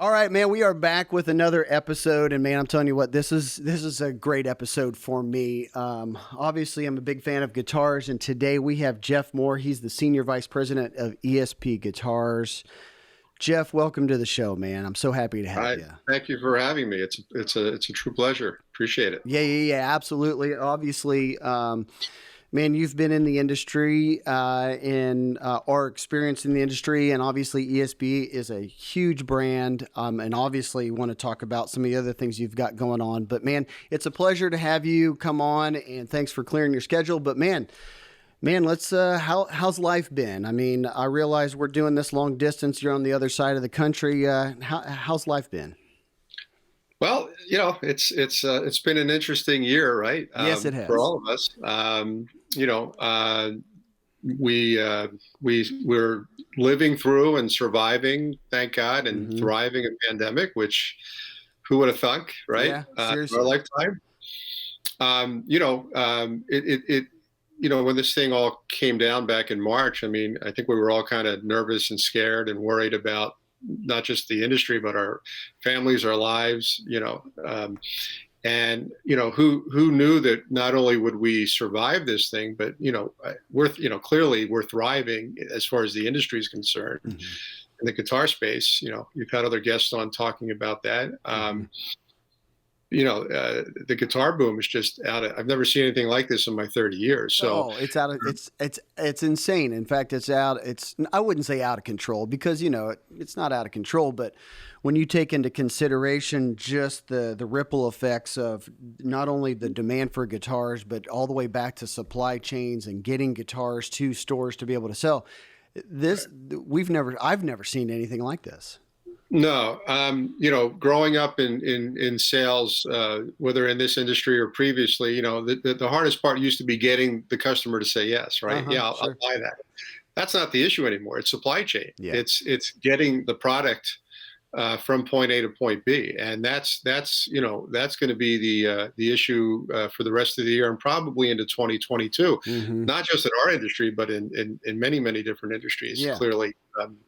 All right, man, we are back with another episode, and man, I'm telling you what, this is a great episode for me. Obviously, I'm a big fan of guitars, and today we have Jeff Moore. He's the senior vice president of ESP Guitars. Jeff, welcome to the show, man. I'm so happy to have I you. thank you for having me. It's a true pleasure. Appreciate it. Yeah, absolutely. Obviously, man, you've been in the industry and are experienced in the industry, and obviously ESP is a huge brand, and obviously want to talk about some of the other things you've got going on. But man, it's a pleasure to have you come on, and thanks for clearing your schedule. But man, let's how's life been? I mean, I realize we're doing this long distance. You're on the other side of the country. How's life been? Well, it's been an interesting year, right? Yes, it For has. all of us. You know, we're living through and surviving, thank God, and Hmm. thriving in pandemic, which who would have thunk, right? Yeah, In our seriously. lifetime. When this thing all came down back in March, I mean, I think we were all kind of nervous and scared and worried about not just the industry, but our families, our lives, and who knew that not only would we survive this thing, but clearly we're thriving as far as the industry is concerned. Hmm. In the guitar space, you've had other guests on talking about that. Hmm. The guitar boom is just I've never seen anything like this in my 30 years. So, Oh, it's out of it's insane. In fact, it's I wouldn't say out of control because it's not out of control, but when you take into consideration just the ripple effects of not only the demand for guitars, but all the way back to supply chains and getting guitars to stores to be able to sell, this I've never seen anything like this. no, growing up in sales, whether in this industry or previously, the hardest part used to be getting the customer to say yes, right? Uh-huh, Yeah, I'll sure. buy that. That's not the issue anymore. It's supply chain. Yeah. It's getting the product from point A to point B, and that's going to be the issue for the rest of the year and probably into 2022. Hmm. Not just in our industry, but in many different industries. Yeah. Clearly,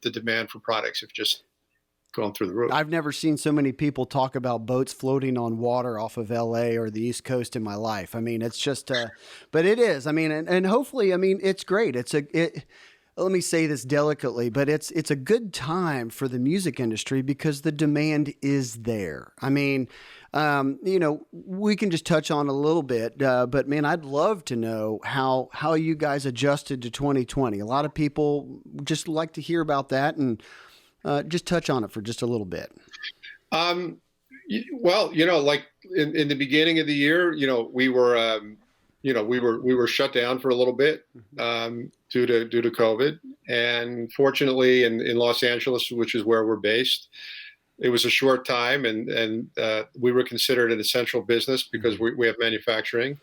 the demand for products have just gone through the roof. I've never seen so many people talk about boats floating on water off of LA or the East Coast in my life. I mean, it's just, but it is. I mean, and hopefully, I mean, it's great. Let me say this delicately, but it's a good time for the music industry because the demand is there. I mean, we can just touch on a little bit, but man, I'd love to know how you guys adjusted to 2020. A lot of people just like to hear about that and just touch on it for just a little bit. Um, well, like in the beginning of the year, we were shut down for a little bit due to COVID, and fortunately, in Los Angeles, which is where we're based, it was a short time, and we were considered an essential business because we have manufacturing.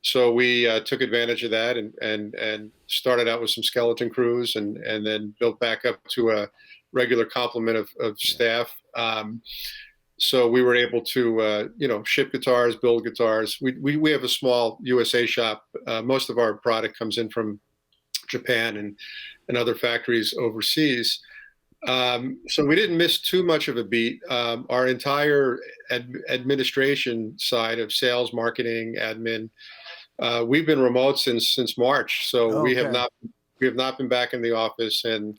So we took advantage of that and started out with some skeleton crews and then built back up to a regular complement of staff. So we were able to, ship guitars, build guitars. We have a small USA shop. Most of our product comes in from Japan and other factories overseas. So we didn't miss too much of a beat. Our entire administration side of sales, marketing, admin, we've been remote since March. So Okay. we have not been back in the office, and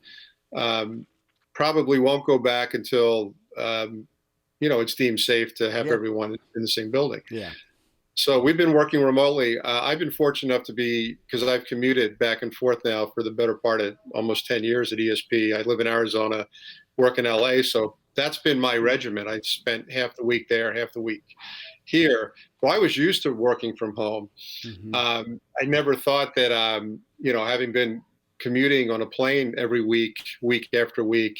probably won't go back until it's deemed safe to have Yeah. everyone in the same building. Yeah. So we've been working remotely. I've been fortunate enough to be, because I've commuted back and forth now for the better part of almost 10 years at ESP. I live in Arizona, work in LA. So that's been my regimen. I spent half the week there, half the week here. Well, I was used to working from home. Hmm. I never thought that, having been commuting on a plane every week after week,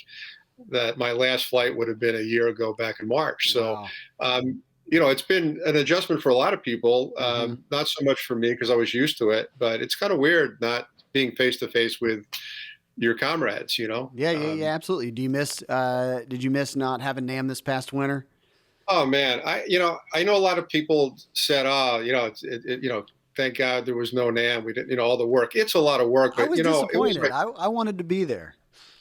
that my last flight would have been a year ago back in March. So, Wow. it's been an adjustment for a lot of people. Hmm. Not so much for me because I was used to it, but it's kind of weird not being face to face with your comrades. Yeah, absolutely. Did you miss not having NAMM this past winter? Oh man, I know a lot of people said, oh, thank God there was no NAMM. We didn't, all the work. It's a lot of work, I but was it was disappointed. like, I wanted to be there.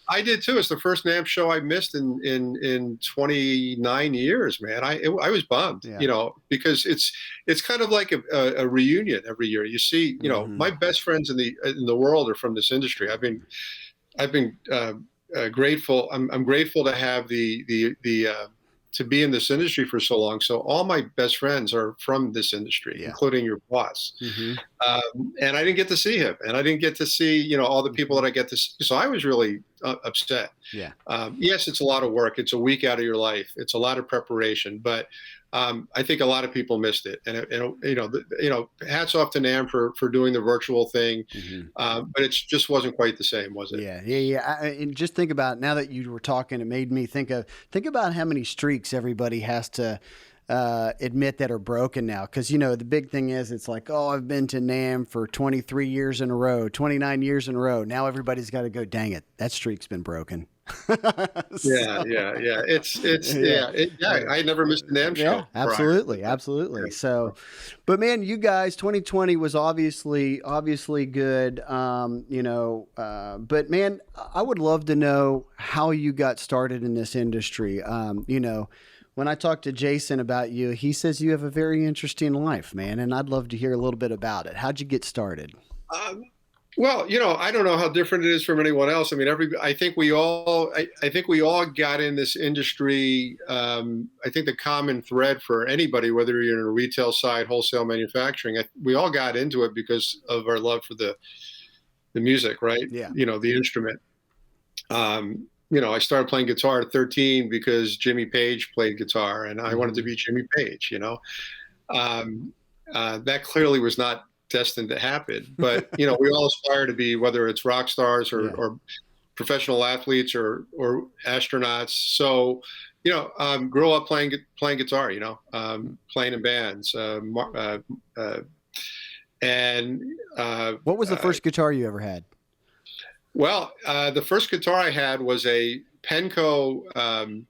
I did too. It's the first NAMM show I missed in 29 years, man. I was bummed, Yeah. you know, because it's kind of like a reunion every year. You see, you know, my best friends in the world are from this industry. I've been grateful. I'm grateful to have to be in this industry for so long. So all my best friends are from this industry, including your boss. And I didn't get to see him, and I didn't get to see, you know, all the people that I get to see. So I was really upset. Yeah. Yes, it's a lot of work. It's a week out of your life. It's a lot of preparation, but I think a lot of people missed it. And you know, hats off to NAMM for doing the virtual thing, but it just wasn't quite the same, was it? Yeah. And just think about, now that you were talking, it made me think about how many streaks everybody has to admit that are broken now. Because, you know, the big thing is, it's like, oh, I've been to NAMM for 23 years in a row, 29 years in a row. Now everybody's got to go, dang it, that streak's been broken. Yeah. I never missed an NAMM show. Yeah, absolutely. So, but man, you guys, 2020 was obviously good. You know, but man, I would love to know how you got started in this industry. You know, when I talked to Jason about you, he says you have a very interesting life, man, and I'd love to hear a little bit about it. How'd you get started? Well, you know, I don't know how different it is from anyone else. I mean, I think we all got in this industry. I think the common thread for anybody, whether you're in a retail side, wholesale, manufacturing, we all got into it because of our love for the music, right? Yeah. You know, the instrument. You know, I started playing guitar at 13 because Jimmy Page played guitar, and I wanted to be Jimmy Page. You know, that clearly was not destined to happen, but you know, we all aspire to be, whether it's rock stars or professional athletes or astronauts. So, you know, grew up playing guitar, you know, playing in bands. What was the first guitar you ever had? Well, the first guitar I had was a Penco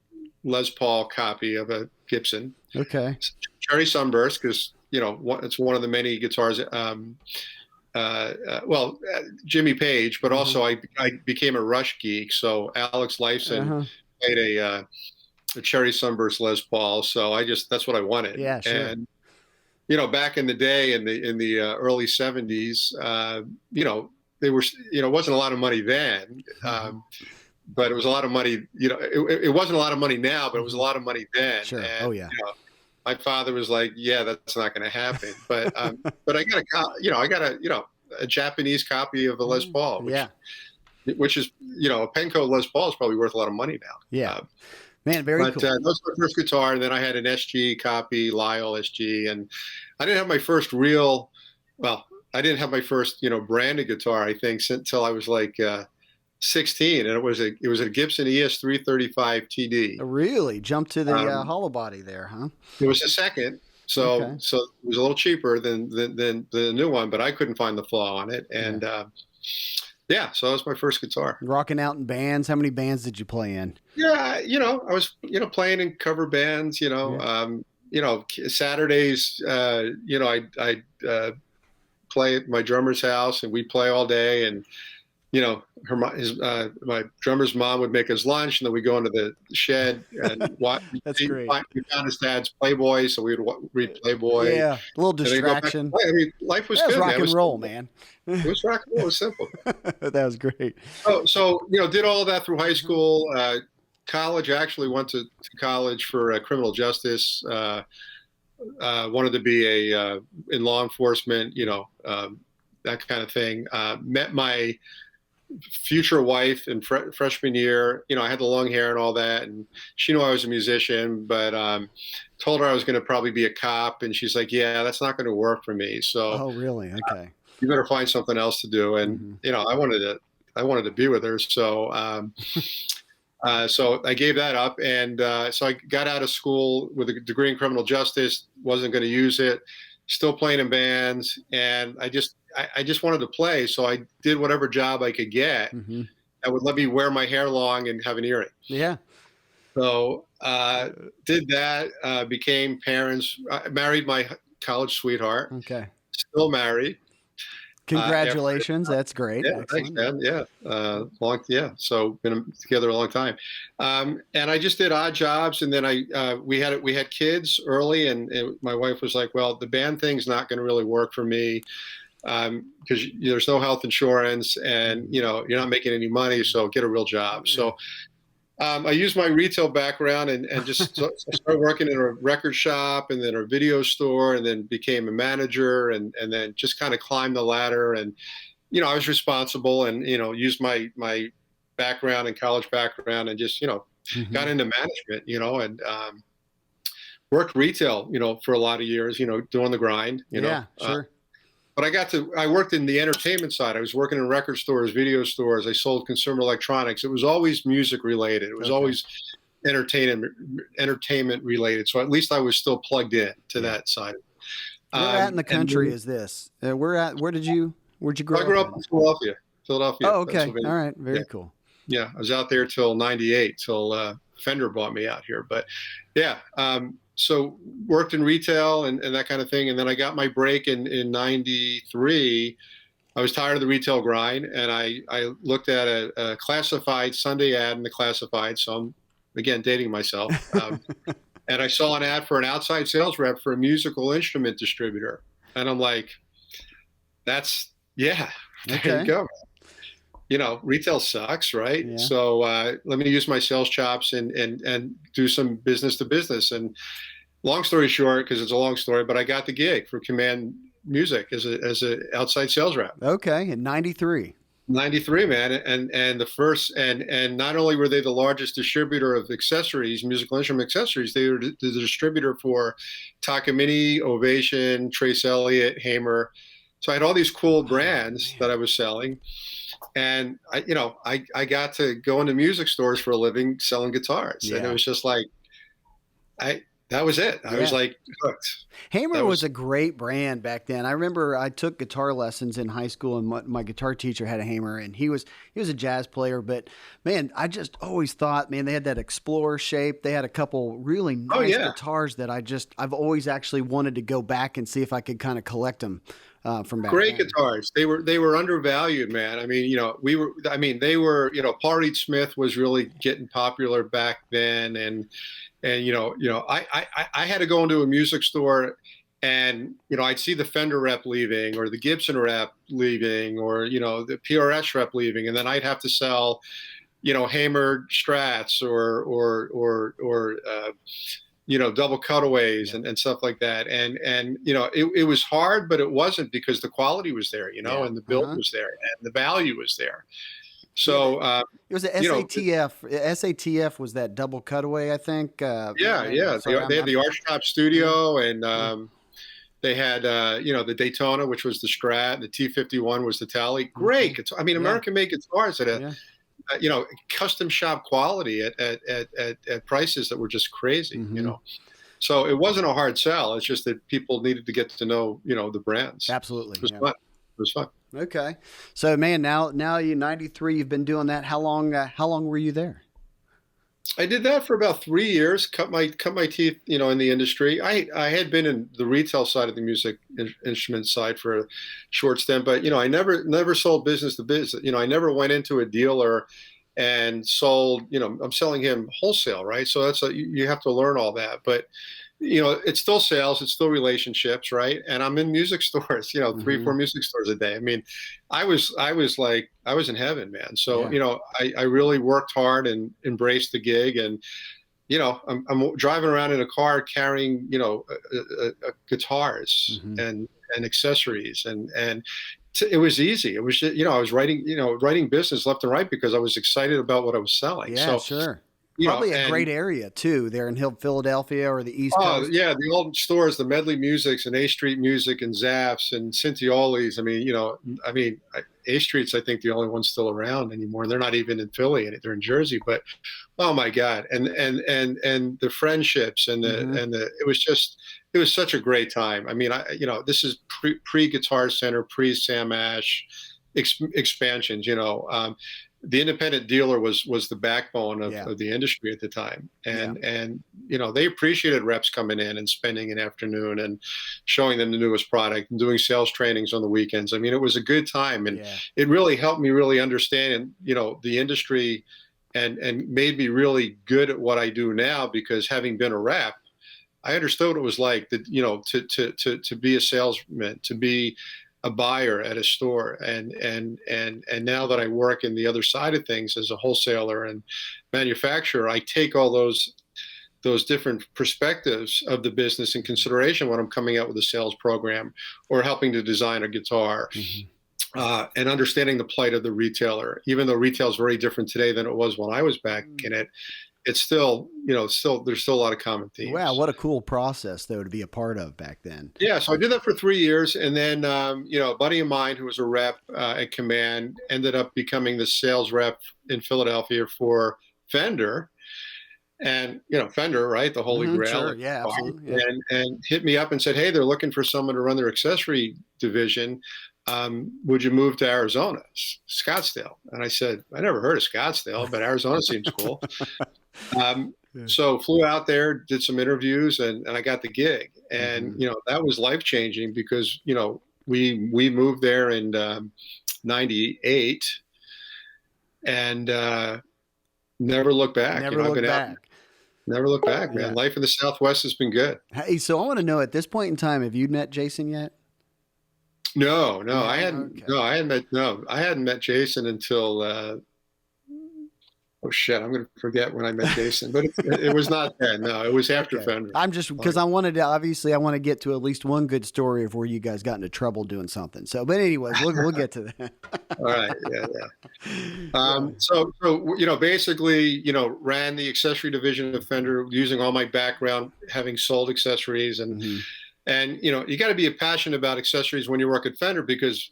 Les Paul copy of a Gibson. Okay. Cherry Sunburst, because you know, it's one of the many guitars. Well, Jimmy Page, but also I became a Rush geek. So Alex Lifeson played a Cherry Sunburst Les Paul. So that's what I wanted. Yeah, sure. And you know, back in the day, in the early '70s, you know, they were, you know, it wasn't a lot of money then, but it was a lot of money. You know, it wasn't a lot of money now, but it was a lot of money then. Sure. And, Oh yeah. You know, my father was like, "Yeah, that's not going to happen." But but I got a Japanese copy of the Les Paul, which is, you know, a Penco Les Paul is probably worth a lot of money now. Yeah, man, very cool. That was my first guitar, and then I had an SG copy, Lyle SG, and I didn't have my first real, well, I didn't have my first, you know, branded guitar, I think, until I was like 16, and it was a Gibson ES 335 TD. Really jumped to the hollow body there, huh? It was a second, so it was a little cheaper than the new one, but I couldn't find the flaw on it, and so that was my first guitar. Rocking out in bands. How many bands did you play in? Yeah, you know, I was, you know, playing in cover bands. You know, you know, Saturdays, you know, I play at my drummer's house, and we'd play all day, and you know, my drummer's mom would make us lunch, and then we'd go into the shed and watch. That's great. We found his dad's Playboy, so we'd read Playboy. Yeah, a little distraction. I mean, life was good. Rock and roll, man. It was rock and roll. It was simple. That was great. So you know, did all of that through high school. College, I actually went to college for criminal justice. Wanted to be in law enforcement. You know, that kind of thing. Met my future wife in freshman year. You know, I had the long hair and all that, and she knew I was a musician, but told her I was going to probably be a cop, and she's like, "Yeah, that's not going to work for me." So, oh, really? Okay. You better find something else to do. And you know, I wanted to be with her, so so I gave that up, and so I got out of school with a degree in criminal justice. Wasn't going to use it. Still playing in bands, and I just wanted to play, so I did whatever job I could get that would let me wear my hair long and have an earring. Yeah. So did that. Became parents. Married my college sweetheart. Okay. Still married. After, Congratulations. That's great. yeah, thanks, Excellent. man. Yeah, so been together a long time, and I just did odd jobs, and then we had kids early, and my wife was like, "Well, the band thing's not going to really work for me because there's no health insurance, and you're not making any money, so get a real job." So I used my retail background and just started working in a record shop and then a video store, and then became a manager, and then just kind of climbed the ladder. And I was responsible, and used my background and college background, and just got into management, and worked retail, for a lot of years, doing the grind, Yeah, sure. but I worked in the entertainment side. I was working in record stores, video stores. I sold consumer electronics. It was always music related. It was always entertainment related. So at least I was still plugged in to that side. Where at in the country is this? Where'd you grow up? I grew up in Philadelphia. Oh, okay. All right. Very cool. Yeah. I was out there till 98, till Fender bought me out here. But yeah, so worked in retail and that kind of thing. And then I got my break in 93. I was tired of the retail grind, and I looked at a classified Sunday ad in the classified. So I'm, again, dating myself. And I saw an ad for an outside sales rep for a musical instrument distributor. And I'm like, there you go. Retail sucks, right? Yeah. So let me use my sales chops and do some business to business. And long story short, because it's a long story, but I got the gig for Command Music as a outside sales rep. Okay, in 93. 93, man. And the first, and not only were they the largest distributor of accessories, musical instrument accessories, they were the distributor for Takamini, Ovation, Trace Elliott, Hamer. So I had all these cool brands that I was selling. And I got to go into music stores for a living selling guitars. Yeah. And it was just like, that was it. I was like hooked. Hamer was a great brand back then. I remember I took guitar lessons in high school, and my guitar teacher had a Hamer, and he was a jazz player. But man, I just always thought, man, they had that Explorer shape. They had a couple really nice guitars that I've always actually wanted to go back and see if I could kind of collect them. From back Great then. Guitars. They were undervalued, man. I mean, they were, Paul Reed Smith was really getting popular back then. And I had to go into a music store, and, I'd see the Fender rep leaving, or the Gibson rep leaving, or, the PRS rep leaving. And then I'd have to sell, Hamer Strats or double cutaways and stuff like that. And it was hard, but it wasn't, because the quality was there, and the build was there, and the value was there. So it was a SATF. SATF was that double cutaway, I think. They had the Archtop Studio, and they had the Daytona, which was the Strat, and the T51 was the Tally. Great. I mean, American-made guitars at a custom shop quality at prices that were just crazy, So it wasn't a hard sell. It's just that people needed to get to know, the brands. Absolutely. It was fun. It was fun. Okay. So man, now you're 93, you've been doing that. How long were you there? I did that for about 3 years, cut my teeth, in the industry. I had been in the retail side of the music instrument side for a short stint, but, I never sold business to business. I never went into a dealer and sold, I'm selling him wholesale, right? So you have to learn all that, but it's still sales, it's still relationships, right? And I'm in music stores, 3-4 music stores a day. I mean, I was in heaven, man. So, I really worked hard and embraced the gig, and, I'm driving around in a car carrying, guitars and accessories, and it was easy. It was just, I was writing business left and right because I was excited about what I was selling. Yeah, so, sure. Probably a great area too, there in Philadelphia or the East Coast. Yeah, the old stores, the Medley Musics and A Street Music and Zapp's and Cintioli's. A Street's, I think, the only one still around anymore. They're not even in Philly, they're in Jersey. But oh my God, and the friendships and it was such a great time. I mean, this is pre Guitar Center, pre Sam Ash expansions. the independent dealer was the backbone Yeah. of the industry at the time. Yeah. And they appreciated reps coming in and spending an afternoon and showing them the newest product and doing sales trainings on the weekends. I mean, it was a good time, and Yeah. it really helped me really understand, the industry, and made me really good at what I do now, because having been a rep, I understood what it was like that, to be a salesman, to be a buyer at a store, and now that I work in the other side of things as a wholesaler and manufacturer, I take all those different perspectives of the business in consideration when I'm coming out with a sales program or helping to design a guitar. Mm-hmm. And understanding the plight of the retailer, even though retail is very different today than it was when I was back in it. It's still, there's still a lot of common themes. Wow, what a cool process though to be a part of back then. Yeah, so I did that for 3 years, and then a buddy of mine who was a rep at Command ended up becoming the sales rep in Philadelphia for Fender, and Fender, right, the holy grail. Sure, yeah, absolutely. Yeah. And hit me up and said, hey, they're looking for someone to run their accessory division. Would you move to Arizona, Scottsdale? And I said, I never heard of Scottsdale, but Arizona seems cool. So flew out there, did some interviews, and I got the gig. And, that was life-changing, because, we moved there in 98 and never looked back. Never looked back. Never looked back, man. Yeah. Life in the Southwest has been good. Hey, so I want to know, at this point in time, have you met Jason yet? No, I hadn't. Okay. No, I hadn't met Jason until. Oh shit! I'm going to forget when I met Jason, but it was not then. No, it was after Fender. I'm just, because I want to get to at least one good story of where you guys got into trouble doing something. So, but anyways, we'll get to that. All right, yeah. So basically, ran the accessory division of Fender using all my background, having sold accessories, and. Mm-hmm. And, you got to be passionate about accessories when you work at Fender, because,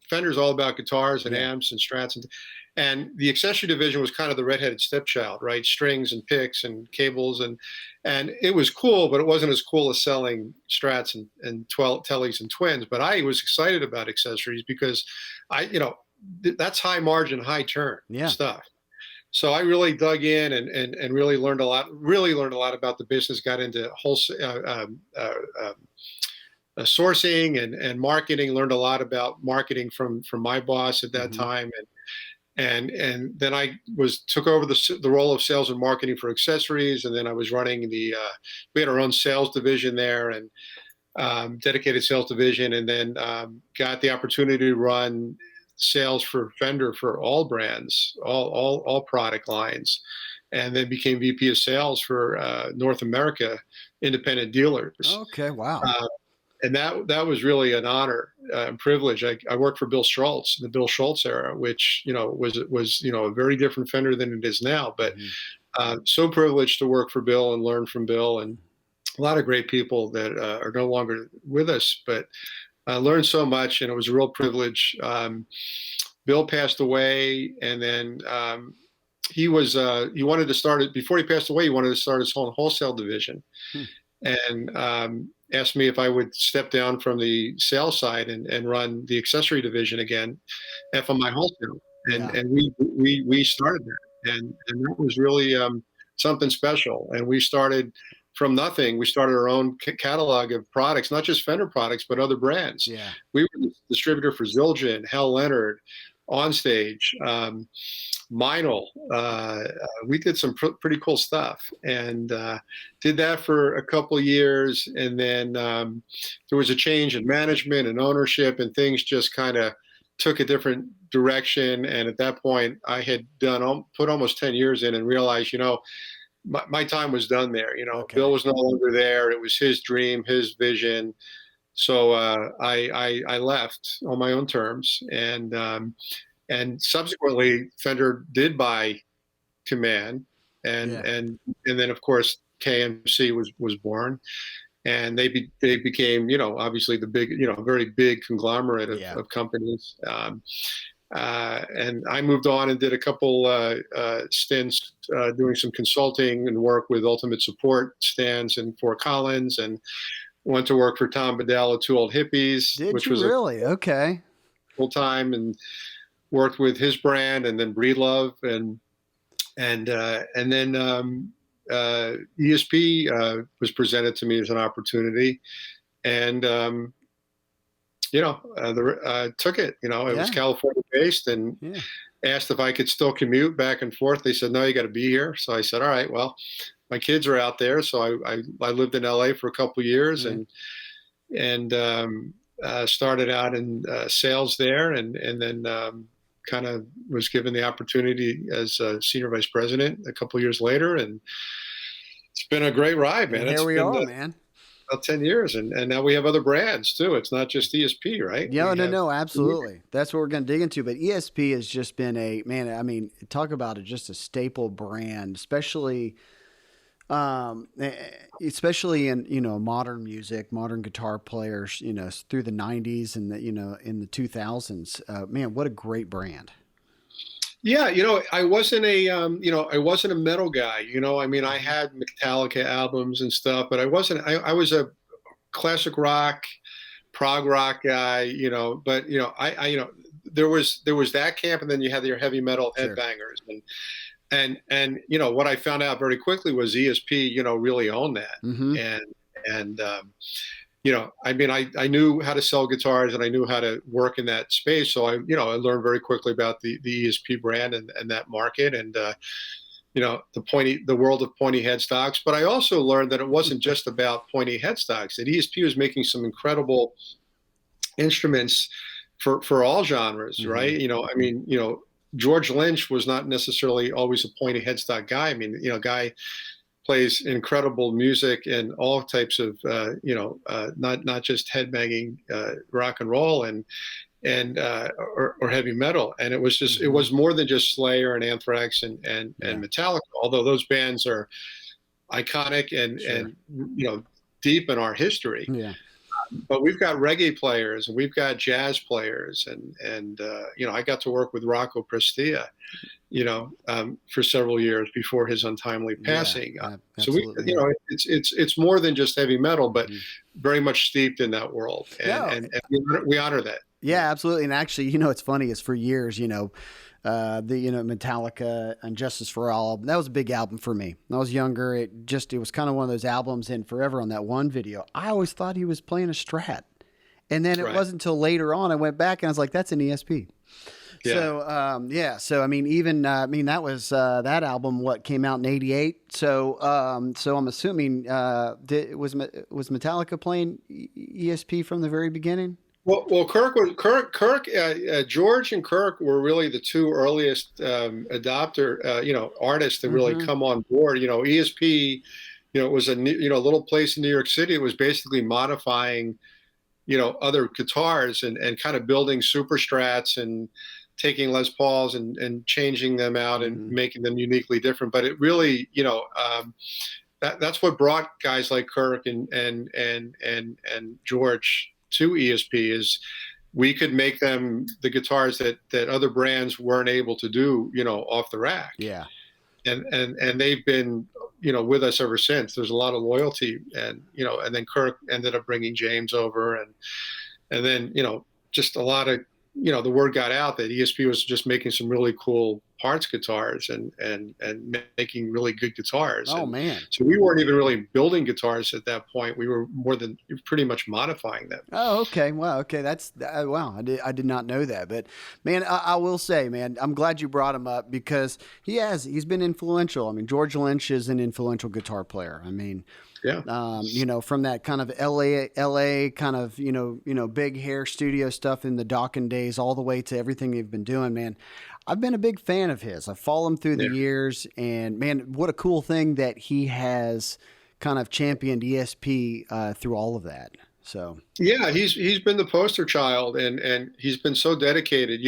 Fender's all about guitars and amps and Strats. And the accessory division was kind of the redheaded stepchild, right? Strings and picks and cables. And it was cool, but it wasn't as cool as selling Strats and Tellys and Twins. But I was excited about accessories because that's high margin, high turn stuff. So I really dug in and really learned a lot about the business, got into wholesale sourcing and marketing, learned a lot about marketing from my boss at that time. And then I took over the role of sales and marketing for accessories. And then I was running we had our own sales division there, and dedicated sales division. And then got the opportunity to run sales for Fender for all brands, all product lines, and then became VP of sales for North America independent dealers. Okay, wow. And that was really an honor and privilege. I worked for Bill Schultz in the Bill Schultz era, which was a very different Fender than it is now. But so privileged to work for Bill and learn from Bill, and a lot of great people that are no longer with us, but. I learned so much, and it was a real privilege. Bill passed away, and then he wanted to start it before he passed away. He wanted to start his own wholesale division, and asked me if I would step down from the sales side and run the accessory division again, from my wholesale. And we started there, and that was really something special. And we started. From nothing, we started our own catalog of products, not just Fender products, but other brands. Yeah. We were the distributor for Zildjian, Hal Leonard, Onstage, Meinl. We did some pretty cool stuff, and did that for a couple of years. And then there was a change in management and ownership, and things just kind of took a different direction. And at that point, I had put almost 10 years in and realized, my time was done there. Okay. Bill was no longer there. It was his dream, his vision. So I left on my own terms, and subsequently Fender did buy Command, and then of course KMC was born, and they became obviously the big very big conglomerate of companies. And I moved on and did a couple stints doing some consulting and work with Ultimate Support stands in Fort Collins, and went to work for Tom Bedell at Two Old Hippies, which was really okay full time, and worked with his brand, and then Breedlove, and then ESP was presented to me as an opportunity, and took it. It was California based, and asked if I could still commute back and forth. They said, no, you got to be here. So I said, all right, well, my kids are out there. So I lived in LA for a couple of years, and started out in sales there, and then kind of was given the opportunity as a senior vice president a couple of years later, and it's been a great ride, man. And here we are, man. About 10 years, and now we have other brands too. It's not just ESP, right? Yeah, no, absolutely. That's what we're going to dig into. But ESP has just been talk about it, just a staple brand, especially in modern music, modern guitar players, through the 90s and in the 2000s. Man, what a great brand. Yeah, I wasn't a metal guy. I had Metallica albums and stuff, but I was a classic rock, prog rock guy. But there was that camp, and then you had your heavy metal headbangers, and what I found out very quickly was ESP, really owned that, and I knew how to sell guitars, and I knew how to work in that space. So I learned very quickly about the ESP brand and that market, and the world of pointy headstocks. But I also learned that it wasn't just about pointy headstocks. That ESP was making some incredible instruments for all genres, right? George Lynch was not necessarily always a pointy headstock guy. Guy plays incredible music and all types of not just headbanging rock and roll and or heavy metal. And it was just it was more than just Slayer and Anthrax and Metallica, although those bands are iconic and deep in our history. Yeah. But we've got reggae players, and we've got jazz players, and I got to work with Rocco Prestia, for several years before his untimely passing. So it's more than just heavy metal, but very much steeped in that world, and we honor that. Yeah, absolutely. And actually, it's funny is for years, Metallica and Justice for All, that was a big album for me. When I was younger, it was kind of one of those albums, and forever on that one video, I always thought he was playing a Strat. And then it wasn't until later on I went back and I was like, that's an ESP. Yeah. So, that was that album, what came out in '88. So I'm assuming, was Metallica playing ESP from the very beginning? Well, George and Kirk were really the two earliest adopter, artists that really come on board. ESP, it was a little place in New York City. It was basically modifying, other guitars and kind of building super strats and taking Les Pauls and changing them out and making them uniquely different. But it really, that's what brought guys like Kirk and George to ESP, is we could make them the guitars that other brands weren't able to do, off the rack. Yeah. And they've been, with us ever since. There's a lot of loyalty, and then Kirk ended up bringing James over, and then, just a lot of, the word got out that ESP was just making some really cool parts guitars and making really good guitars. Oh, man. So we weren't even really building guitars at that point. We were more than pretty much modifying them. Oh, okay. Wow. Okay. That's wow. I did not know that, but man, I will say, man, I'm glad you brought him up, because he's been influential. George Lynch is an influential guitar player. Yeah. From that kind of LA kind of, big hair studio stuff in the Dokken days, all the way to everything they've been doing, man. I've been a big fan of his. I followed him through the years, and man, what a cool thing that he has kind of championed ESP through all of that. So yeah, he's been the poster child, and he's been so dedicated.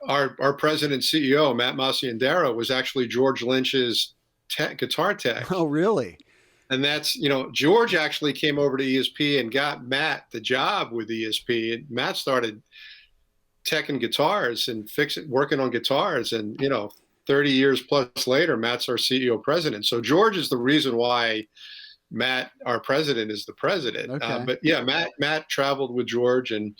Our president and CEO, Matt Masiandera, was actually George Lynch's guitar tech. Oh, really? And that's, George actually came over to ESP and got Matt the job with ESP. And Matt started teching guitars and working on guitars. And, 30 years plus later, Matt's our CEO president. So George is the reason why Matt, our president, is the president. Okay. But yeah, Matt traveled with George, and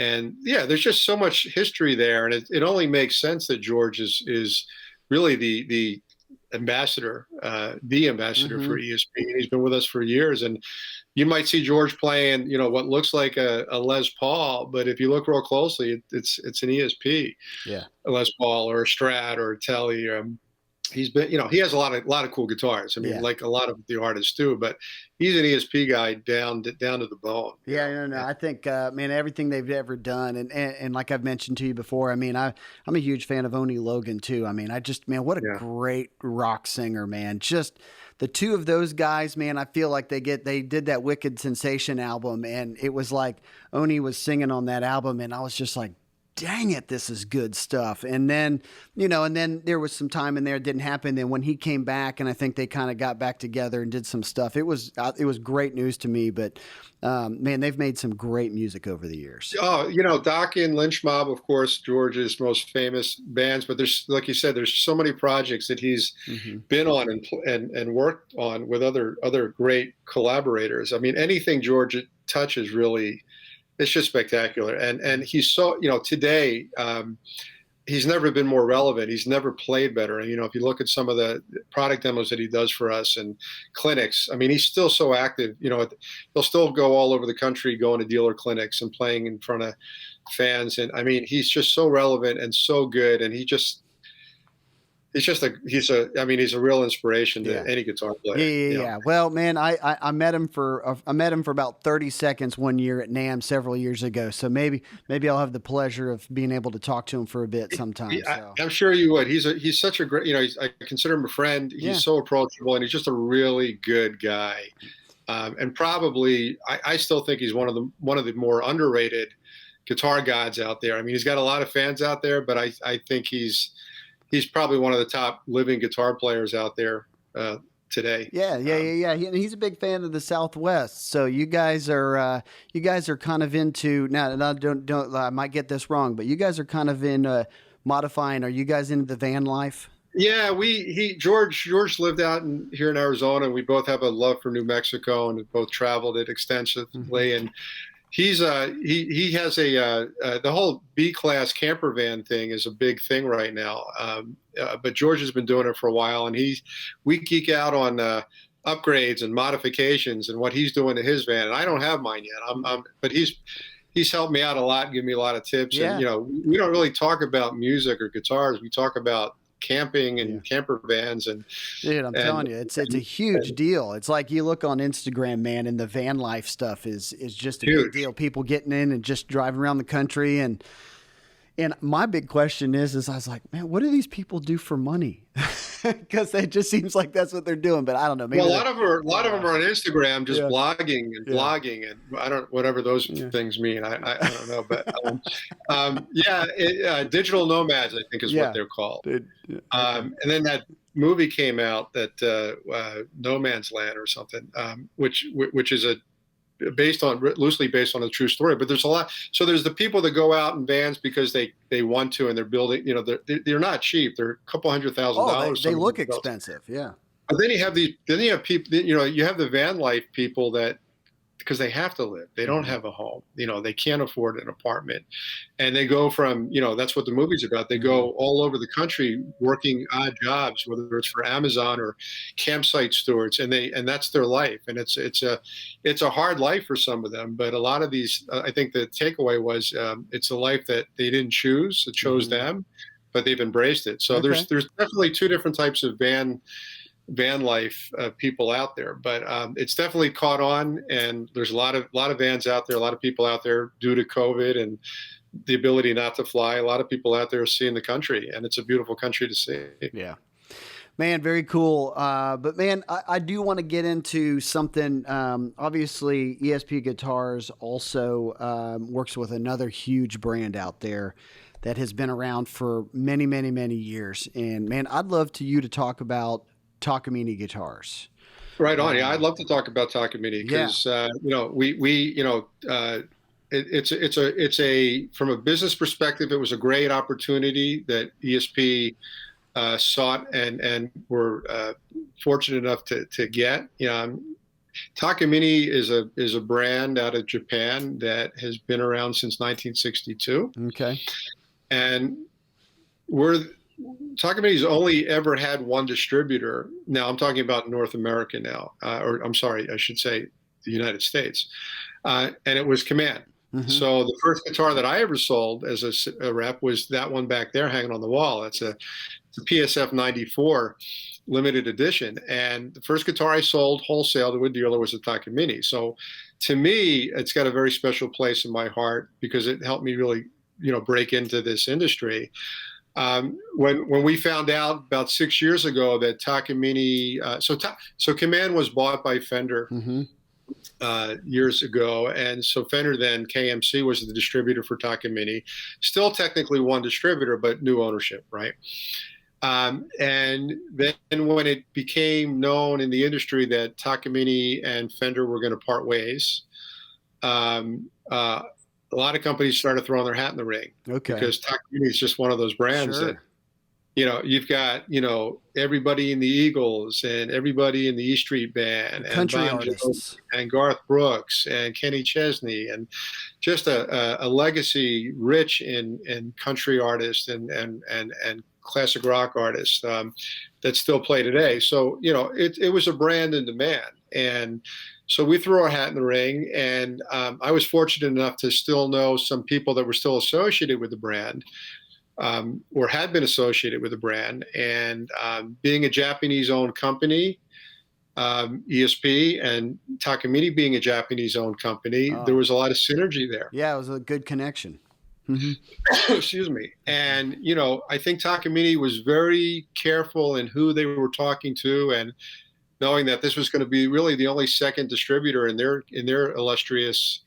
And yeah, there's just so much history there, and it only makes sense that George is really the ambassador, the ambassador for Mm-hmm. ESP. And he's been with us for years. And you might see George playing, what looks like a Les Paul, but if you look real closely, it's an ESP, Yeah. a Les Paul or a Strat or a Telly. He's been, he has a lot of cool guitars. I mean, Yeah. like a lot of the artists do, but he's an ESP guy down to the bone. Yeah, no. I think, man, everything they've ever done, and like I've mentioned to you before, I mean, I'm a huge fan of Oni Logan too. I mean, man, what a Yeah. great rock singer, man. Just the two of those guys, man. I feel like they did that Wicked Sensation album, and it was like Oni was singing on that album, and I was just like, dang it, this is good stuff. And then, and then there was some time in there it didn't happen. Then when he came back, and I think they kind of got back together and did some stuff. It was great news to me. But man, they've made some great music over the years. Oh, Doc and Lynch Mob, of course, George's most famous bands. But there's, like you said, there's so many projects that he's been on and worked on with other great collaborators. I mean, anything George touches really, it's just spectacular. And he's so, today, he's never been more relevant. He's never played better. And, if you look at some of the product demos that he does for us and clinics, I mean, he's still so active. He'll still go all over the country, going to dealer clinics and playing in front of fans. And I mean, he's just so relevant and so good. And he's a real inspiration to any guitar player. Yeah. Well, man, I met him for about 30 seconds one year at NAMM several years ago. So maybe I'll have the pleasure of being able to talk to him for a bit sometime. So. I'm sure you would. He's such a great, I consider him a friend. He's so approachable, and he's just a really good guy. And probably, I still think he's one of the more underrated guitar gods out there. I mean, he's got a lot of fans out there, but I think he's probably one of the top living guitar players out there today. Yeah. He's a big fan of the Southwest. So you guys are kind of into now. Don't I might get this wrong, but you guys are kind of in modifying. Are you guys into the van life? Yeah, George lived out here in Arizona, and we both have a love for New Mexico, and we both traveled it extensively. And he has the whole B-class camper van thing is a big thing right now. But George has been doing it for a while, and we geek out on upgrades and modifications and what he's doing to his van. And I don't have mine yet. But he's helped me out a lot, give me a lot of tips. Yeah. And we don't really talk about music or guitars. We talk about camping and camper vans. And dude, I'm telling you, it's a huge deal. It's like you look on Instagram, man, and the van life stuff is just a big deal. People getting in and just driving around the country. And my big question is I was like, man, what do these people do for money? Because it just seems like that's what they're doing, but I don't know. Maybe a lot of them are on Instagram, just blogging and whatever those things mean. I don't know, but digital nomads, I think is what they're called. And then that movie came out, that No Man's Land or something, which is loosely based on a true story. But there's a lot. So there's the people that go out in vans because they want to, and they're building. They're not cheap. They're a couple $100,000. They look expensive. Yeah. But then you have people. You have the van life people that, because they have to live. They don't have a home. They can't afford an apartment, and they go from, that's what the movie's about. They go all over the country working odd jobs, whether it's for Amazon or campsite stewards, and that's their life. And it's a hard life for some of them. But a lot of these, I think the takeaway was, it's a life that they didn't choose. It chose them, but they've embraced it. So there's definitely two different types of van life people out there, but it's definitely caught on, and there's a lot of vans out there, a lot of people out there due to COVID and the ability not to fly. A lot of people out there seeing the country, and it's a beautiful country to see. Yeah, man, very cool. But man, I do want to get into something. Obviously, ESP Guitars also works with another huge brand out there that has been around for many, many, many years. And man, I'd love you to talk about Takamini Guitars. Right on. Yeah, I'd love to talk about Takamini because it's from a business perspective, it was a great opportunity that ESP sought and were fortunate enough to get. Takamini is a brand out of Japan that has been around since 1962, Okay. and we're Takamini's only ever had one distributor. Now I'm talking about North America now, or I'm sorry, I should say the United States, and it was Command. So the first guitar that I ever sold as a rep was that one back there hanging on the wall. It's a PSF 94 limited edition. And the first guitar I sold wholesale to a dealer was a Takamini. So to me, it's got a very special place in my heart because it helped me really, break into this industry. When we found out about 6 years ago that Takamini, so Command was bought by Fender years ago, and so Fender, then KMC, was the distributor for Takamini. Still technically one distributor, but new ownership, right? And then when it became known in the industry that Takamini and Fender were going to part ways, a lot of companies started throwing their hat in the ring. Okay. Because Takamini is just one of those brands that, you've got, everybody in the Eagles and everybody in the E Street Band and country Bon Jovi artists and Garth Brooks and Kenny Chesney, and just a legacy rich in country artists and classic rock artists that still play today. So, it was a brand in demand. And so we threw our hat in the ring, and I was fortunate enough to still know some people that were still associated with the brand, or had been associated with the brand. And being a Japanese-owned company, ESP, and Takamini being a Japanese-owned company, there was a lot of synergy there. Yeah, it was a good connection. Excuse me. And, I think Takamini was very careful in who they were talking to, and knowing that this was going to be really the only second distributor in their illustrious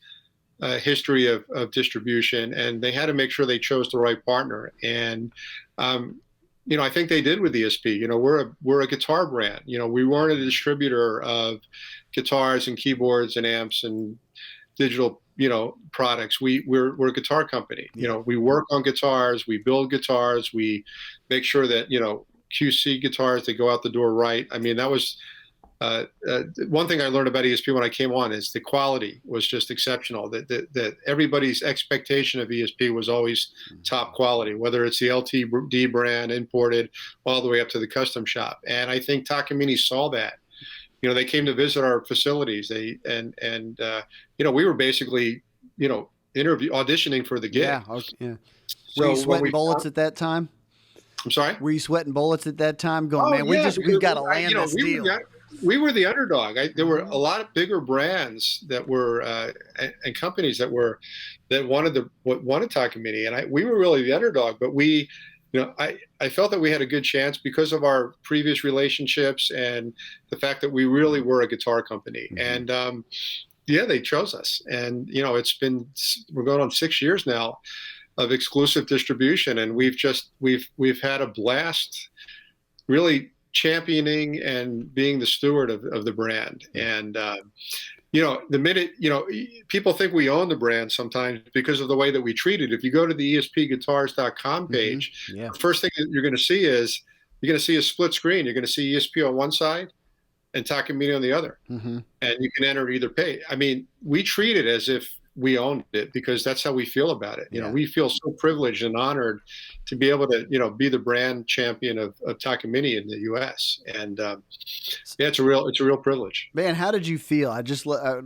history of distribution, and they had to make sure they chose the right partner. And I think they did with ESP. We're a guitar brand. We weren't a distributor of guitars and keyboards and amps and digital products. We're a guitar company. We work on guitars, we build guitars, we make sure that QC guitars, they go out the door right. I mean, that was one thing I learned about ESP when I came on is the quality was just exceptional. That everybody's expectation of ESP was always top quality, whether it's the LTD brand imported all the way up to the custom shop. And I think Takamini saw that. They came to visit our facilities. We were basically auditioning for the gig. Yeah. Okay, yeah. Were you sweating bullets at that time? I'm sorry? Were you sweating bullets at that time? Going, man, we've got to land this deal. We were the underdog. There were a lot of bigger brands that were and companies that wanted Takamini, and we were really the underdog. But I felt that we had a good chance because of our previous relationships and the fact that we really were a guitar company. And they chose us. And we're going on 6 years now of exclusive distribution, and we've had a blast, really championing and being the steward of the brand. And the minute people think we own the brand sometimes because of the way that we treat it. If you go to the ESPGuitars.com page, the first thing that you're going to see is a split screen. You're going to see ESP on one side and Takamini on the other, and you can enter either page. I mean, we treat it as if we owned it because that's how we feel about it. We feel so privileged and honored to be able to, be the brand champion of Takamini in the U.S. And it's a real privilege. Man, how did you feel? I'd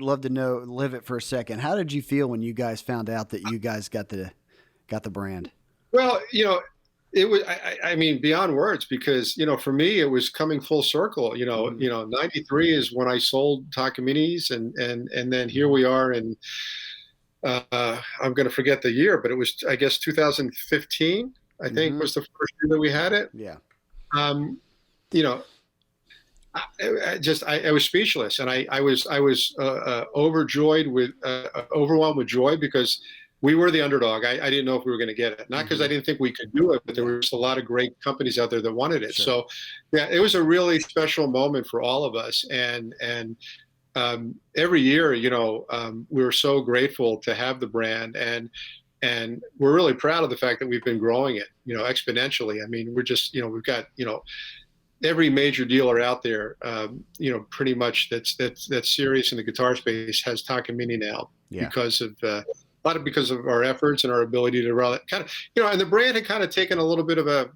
love to know, live it for a second. How did you feel when you guys found out that you guys got the brand? Well, it was, I mean, beyond words, because, for me, it was coming full circle. 93 is when I sold Takamini's, and then here we are in, I'm going to forget the year, but it was, I guess, 2015, I think was the first year that we had it. Yeah. I was speechless, and I was overwhelmed with joy because we were the underdog. I didn't know if we were going to get it. Not because I didn't think we could do it, but there were just a lot of great companies out there that wanted it. Sure. So, yeah, it was a really special moment for all of us. And every year, we were so grateful to have the brand, and we're really proud of the fact that we've been growing it, exponentially. I mean, we're just, we've got, every major dealer out there, pretty much that's serious in the guitar space has Takamini now Yeah. because of a lot of because of our efforts and our ability to kind of, and the brand had kind of taken a little bit of a,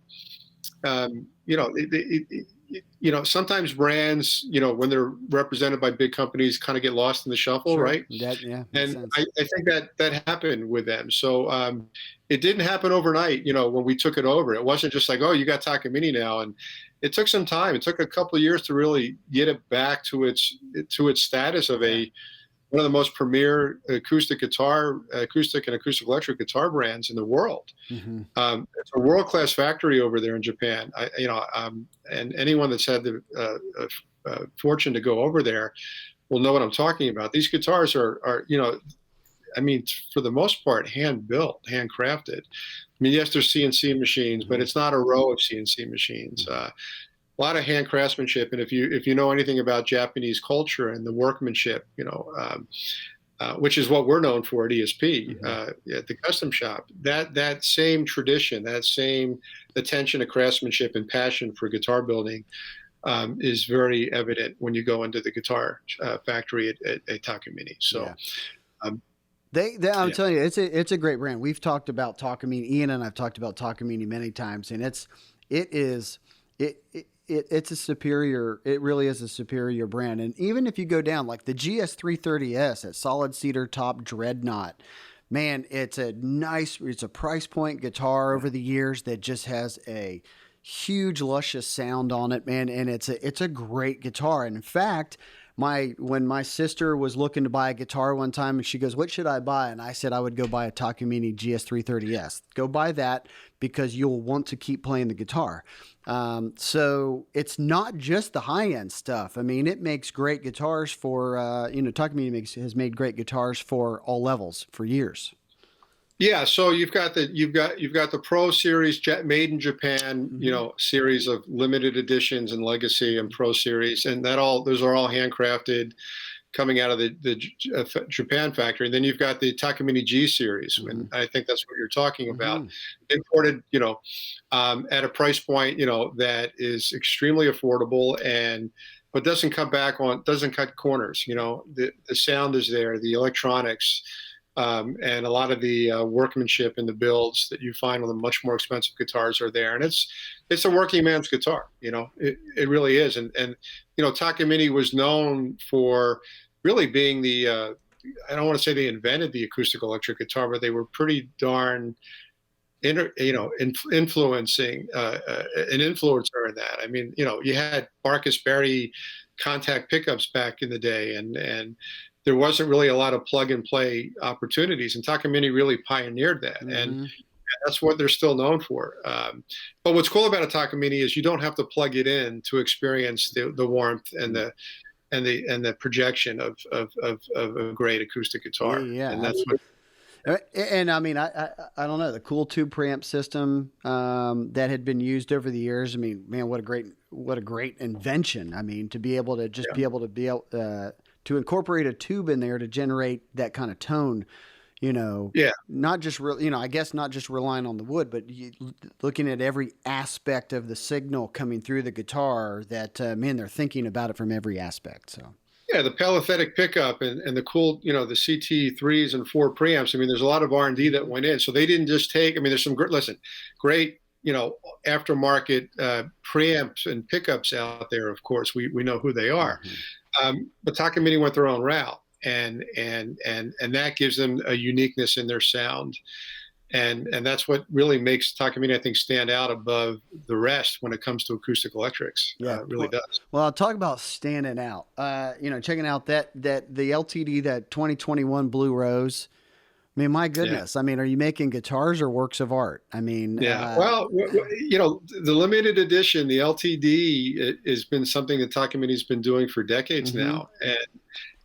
sometimes brands, when they're represented by big companies, kind of get lost in the shuffle, Sure. right? Yeah, makes And sense. I think that happened with them. So it didn't happen overnight. When we took it over, it wasn't just like, oh, you got Takamini now, and it took some time. It took a couple of years to really get it back to its status of one of the most premier acoustic and acoustic electric guitar brands in the world. Mm-hmm. It's a world-class factory over there in Japan. And anyone that's had the fortune to go over there will know what I'm talking about. These guitars are I mean, for the most part, hand built, handcrafted. I mean, yes, there's CNC machines, but it's not a row of CNC machines. A lot of hand craftsmanship, and if you know anything about Japanese culture and the workmanship, which is what we're known for at ESP, at the custom shop, that same tradition, that same attention to craftsmanship and passion for guitar building is very evident when you go into the guitar factory at Takamini. So. Yeah. I'm telling you, it's a great brand. We've talked about Takamine. Ian and I've talked about Takamine many times, and it's a superior. It really is a superior brand. And even if you go down like the GS330S, that solid cedar top dreadnought, man, it's a price point guitar over the years that just has a huge luscious sound on it, man. And it's a great guitar. And in fact, when my sister was looking to buy a guitar one time, and she goes, "What should I buy?" And I said, "I would go buy a Takamine GS330S. Go buy that because you'll want to keep playing the guitar." So it's not just the high end stuff. I mean, it makes great guitars for Takamine has made great guitars for all levels for years. Yeah, so you've got the Pro Series made in Japan, series of limited editions and Legacy and Pro Series, and those are all handcrafted, coming out of the Japan factory. And then you've got the Takamini G series, and I think that's what you're talking about. Imported, at a price point, that is extremely affordable but doesn't cut corners. The sound is there, the electronics. And a lot of the workmanship in the builds that you find on the much more expensive guitars are there, and it's a working man's guitar. It really is. And Takamini was known for really being I don't want to say they invented the acoustic electric guitar, but they were pretty darn influencing an influencer in that. I mean, you had Marcus Berry contact pickups back in the day, and there wasn't really a lot of plug and play opportunities, and Takamini really pioneered that. And that's what they're still known for. But what's cool about a Takamini is you don't have to plug it in to experience the warmth and the projection of a great acoustic guitar. Yeah. And that's what. And I mean, I don't know, the cool tube preamp system that had been used over the years. I mean, man, what a great invention. I mean, to be able to to incorporate a tube in there to generate that kind of tone, not just I guess not just relying on the wood, but looking at every aspect of the signal coming through the guitar. That man, they're thinking about it from every aspect. So. Yeah, the palithetic pickup and the cool, the CT3s and 4 preamps. I mean, there's a lot of R&D that went in. So they didn't just take. I mean, there's some great, aftermarket preamps and pickups out there. Of course, we know who they are. But Takamini went their own route, and that gives them a uniqueness in their sound, and that's what really makes Takamini, I think, stand out above the rest when it comes to acoustic electrics. Yeah, it really does. Well, I'll talk about standing out. Checking out that the LTD, that 2021 Blue Rose. I mean, my goodness. Yeah. I mean, are you making guitars or works of art? I mean, well, the limited edition, the LTD, has been something that Takamini's been doing for decades now,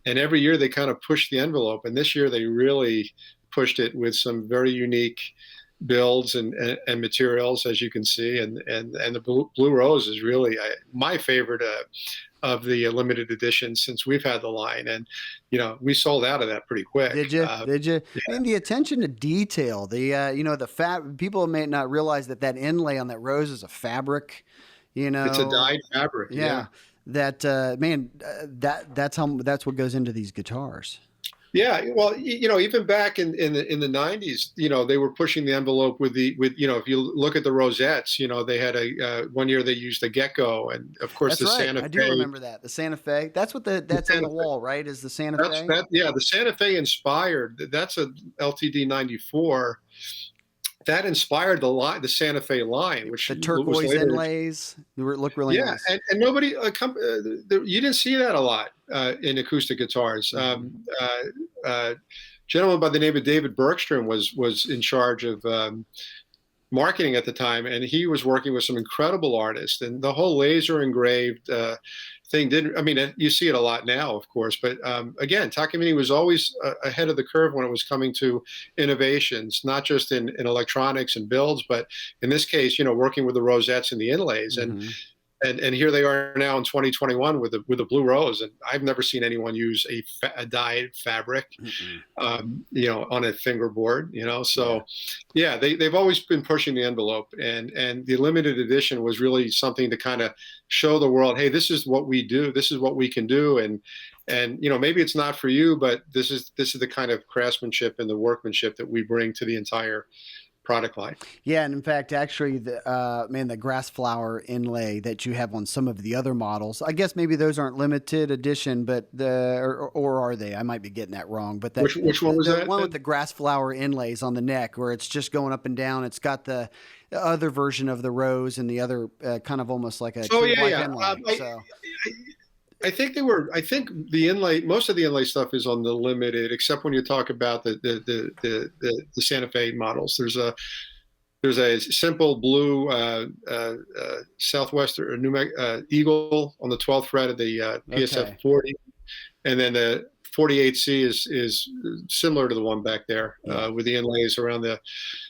and every year they kind of push the envelope. And this year they really pushed it with some very unique builds and materials, as you can see. And the Blue Rose is really my favorite of the limited edition since we've had the line, and we sold out of that pretty quick. Did you? Yeah. I mean, the attention to detail, the the people may not realize that inlay on that rose is a fabric, you It's a know. dyed fabric. Yeah, that man, that's what goes into these guitars. Yeah, well, even back in the 90s, they were pushing the envelope with if you look at the rosettes, they had one year they used the gecko, and of course That's the right. Santa I do Fe. remember that. The Santa Fe. That's what The that's on Santa the Fe. wall, right? Is the Santa That's Fe? that. Yeah, the Santa Fe inspired. That's a LTD 94. That inspired the Santa Fe line, which The was turquoise later. inlays look really Yeah, nice. and nobody, you didn't see that a lot in acoustic guitars. Gentleman by the name of David Bergstrom was in charge of marketing at the time, and he was working with some incredible artists. And the whole laser engraved thing didn't. I mean, you see it a lot now, of course, but again, Takamini was always ahead of the curve when it was coming to innovations, not just in electronics and builds, but in this case, working with the rosettes and the inlays. And here they are now in 2021 with the blue rose, and I've never seen anyone use a dyed fabric, on a fingerboard. So yeah, they've always been pushing the envelope, and the limited edition was really something to kind of show the world, hey, this is what we do, this is what we can do, and maybe it's not for you, but this is the kind of craftsmanship and the workmanship that we bring to the entire product line. Yeah, and in fact, actually, the grass flower inlay that you have on some of the other models, I guess maybe those aren't limited edition, but or are they? I might be getting that wrong. But Which one was the that? one with the grass flower inlays on the neck, where it's just going up and down. It's got the other version of the rose and the other kind of almost like a inlay. I think the inlay, most of the inlay stuff is on the limited, except when you talk about the Santa Fe models. There's a simple blue Southwestern eagle on the 12th fret of the PSF 40, and then the 48C is similar to the one back there, with the inlays around the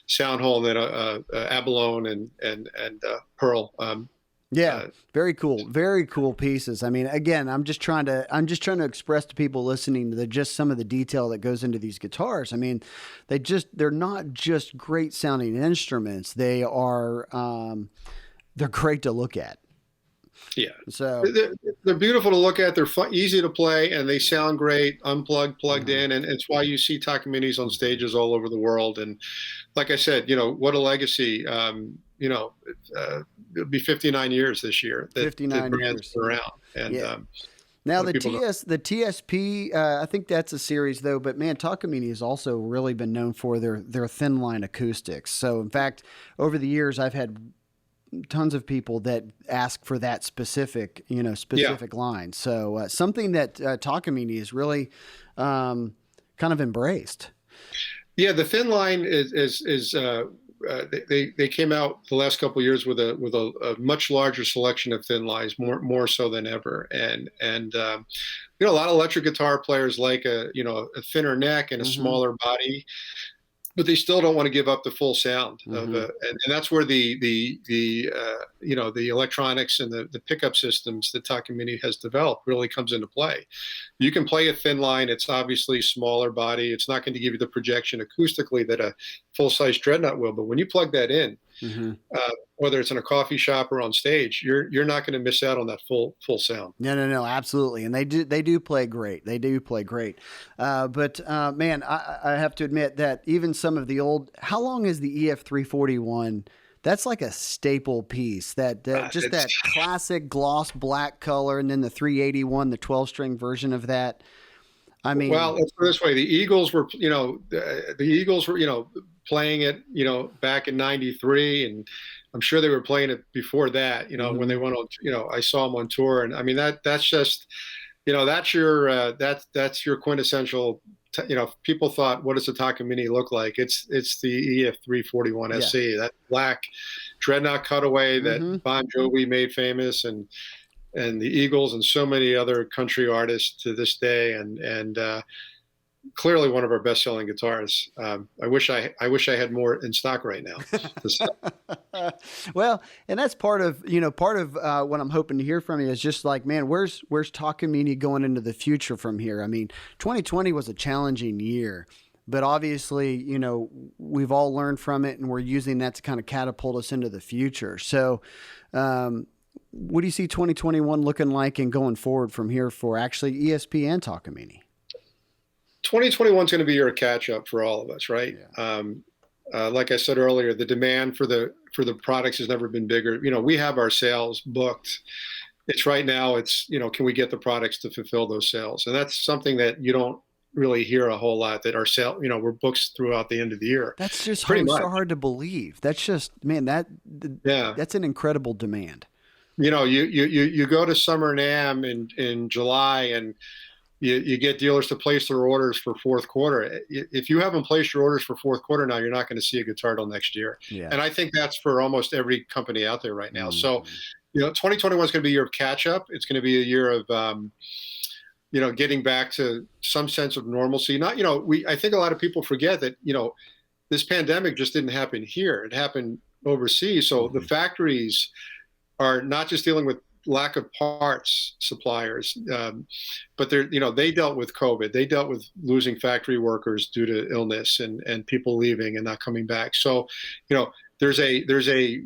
sound hole, and then abalone and pearl. Very cool pieces. I mean, again, I'm just trying to express to people listening to just some of the detail that goes into these guitars. I mean, they're not just great sounding instruments. They are, they're great to look at. Yeah. So they're beautiful to look at. They're easy to play, and they sound great, unplugged, plugged in. And it's why you see Takaminis on stages all over the world. And like I said, what a legacy. It'll be 59 years this year that 59 the brand's years been around. And now the TSP, I think that's a series though, but man, Takamini has also really been known for their thin line acoustics. So in fact, over the years, I've had tons of people that ask for that specific line. So something that Takamini is really kind of embraced. Yeah, the thin line is they came out the last couple of years with a much larger selection of thin lines, more so than ever, and a lot of electric guitar players like a thinner neck and a smaller body, but they still don't want to give up the full sound of and that's where the electronics and the pickup systems that Takamini has developed really comes into play. You can play a thin line. It's obviously smaller body. It's not going to give you the projection acoustically that a full-size dreadnought will, but when you plug that in, whether it's in a coffee shop or on stage, you're not going to miss out on that full sound. No, absolutely, and they do play great. They do play great, but man, I have to admit that even some of the old. How long is the EF 341? That's like a staple piece. That classic gloss black color, and then the 381, the 12-string version of that. I mean, well, let's put it this way: the Eagles were, playing it, back in '93, and I'm sure they were playing it before that. When they went on, I saw them on tour, and I mean that's just, that's your quintessential. People thought, what does a Takamini look like? It's the EF 341 SC, that black dreadnought cutaway that Bon Jovi made famous, and the Eagles and so many other country artists to this day, and clearly one of our best-selling guitars. I wish I had more in stock right now. Well, and that's part of what I'm hoping to hear from you is just like, man, where's Takamini going into the future from here? I mean, 2020 was a challenging year, but obviously, we've all learned from it, and we're using that to kind of catapult us into the future. So, what do you see 2021 looking like and going forward from here for actually ESP and Takamini? 2021 is going to be a year of catch up for all of us, right? Yeah. Like I said earlier, the demand for the products has never been bigger. We have our sales booked. It's right now. It's can we get the products to fulfill those sales? And that's something that you don't really hear a whole lot. That our sale, we're booked throughout the end of the year. That's just pretty much so hard to believe. That's just yeah. That's an incredible demand. You go to Summer NAMM in July and you get dealers to place their orders for fourth quarter. If you haven't placed your orders for fourth quarter now, you're not going to see a guitar till next year. Yeah. And I think that's for almost every company out there right now. Mm-hmm. So, 2021 is going to be a year of catch up. It's going to be a year of, getting back to some sense of normalcy. I think a lot of people forget that, this pandemic just didn't happen here. It happened overseas. So the factories are not just dealing with lack of parts suppliers, but they dealt with COVID. They dealt with losing factory workers due to illness and people leaving and not coming back. So, there's a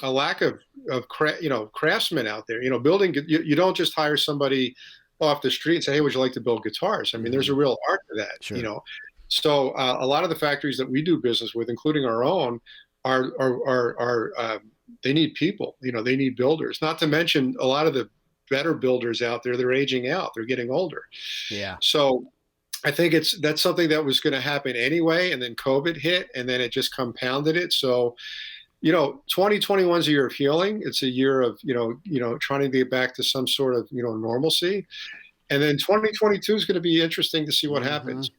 lack of craftsmen out there. Building. You don't just hire somebody off the street and say, "Hey, would you like to build guitars?" I mean, there's a real art to that. Sure. So a lot of the factories that we do business with, including our own, are they need people. They need builders. Not to mention a lot of the better builders out there, they're aging out. They're getting older. Yeah. So I think that's something that was going to happen anyway, and then COVID hit, and then it just compounded it. So, 2021 is a year of healing. It's a year of trying to get back to some sort of normalcy, and then 2022 is going to be interesting to see what happens.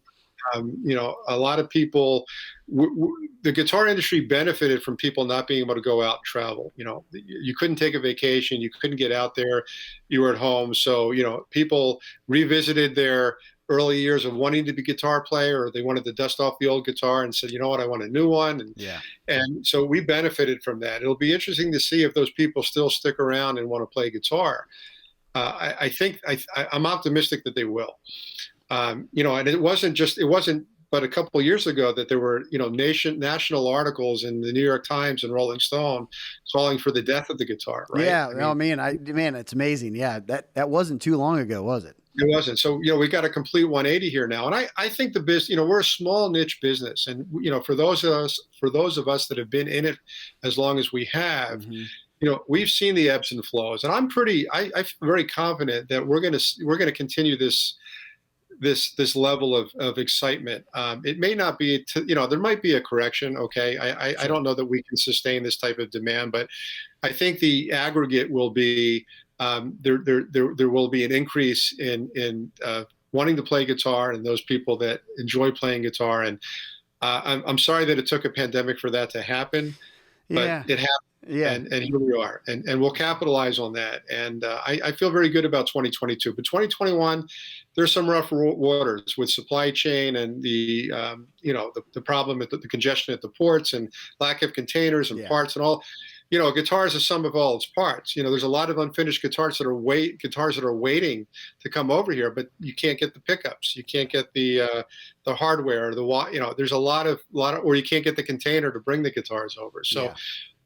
A lot of people, the guitar industry benefited from people not being able to go out and travel. You couldn't take a vacation, you couldn't get out there, you were at home. So, people revisited their early years of wanting to be a guitar player, or they wanted to dust off the old guitar and said, you know what, I want a new one. And so we benefited from that. It'll be interesting to see if those people still stick around and want to play guitar. I think I'm optimistic that they will. And it wasn't but a couple of years ago that there were, national articles in the New York Times and Rolling Stone calling for the death of the guitar. Right? Yeah. Man, it's amazing. Yeah. That wasn't too long ago, was it? It wasn't. So, we got a complete 180 here now. And I think the business, we're a small niche business. And, for those of us that have been in it as long as we have, we've seen the ebbs and flows. And I'm very confident that we're going to continue this level of excitement. It may not be, there might be a correction. Okay. I don't know that we can sustain this type of demand, but I think the aggregate will be, there will be an increase in wanting to play guitar and those people that enjoy playing guitar. And I'm sorry that it took a pandemic for that to happen, but it happened. Yeah. And here we are, and we'll capitalize on that. And I feel very good about 2022, but 2021, there's some rough waters with supply chain and the problem at the congestion at the ports and lack of containers and parts and all. Guitars are some of all its parts. There's a lot of unfinished guitars that are waiting to come over here, but you can't get the pickups, you can't get the hardware, there's a lot of, or you can't get the container to bring the guitars over. So.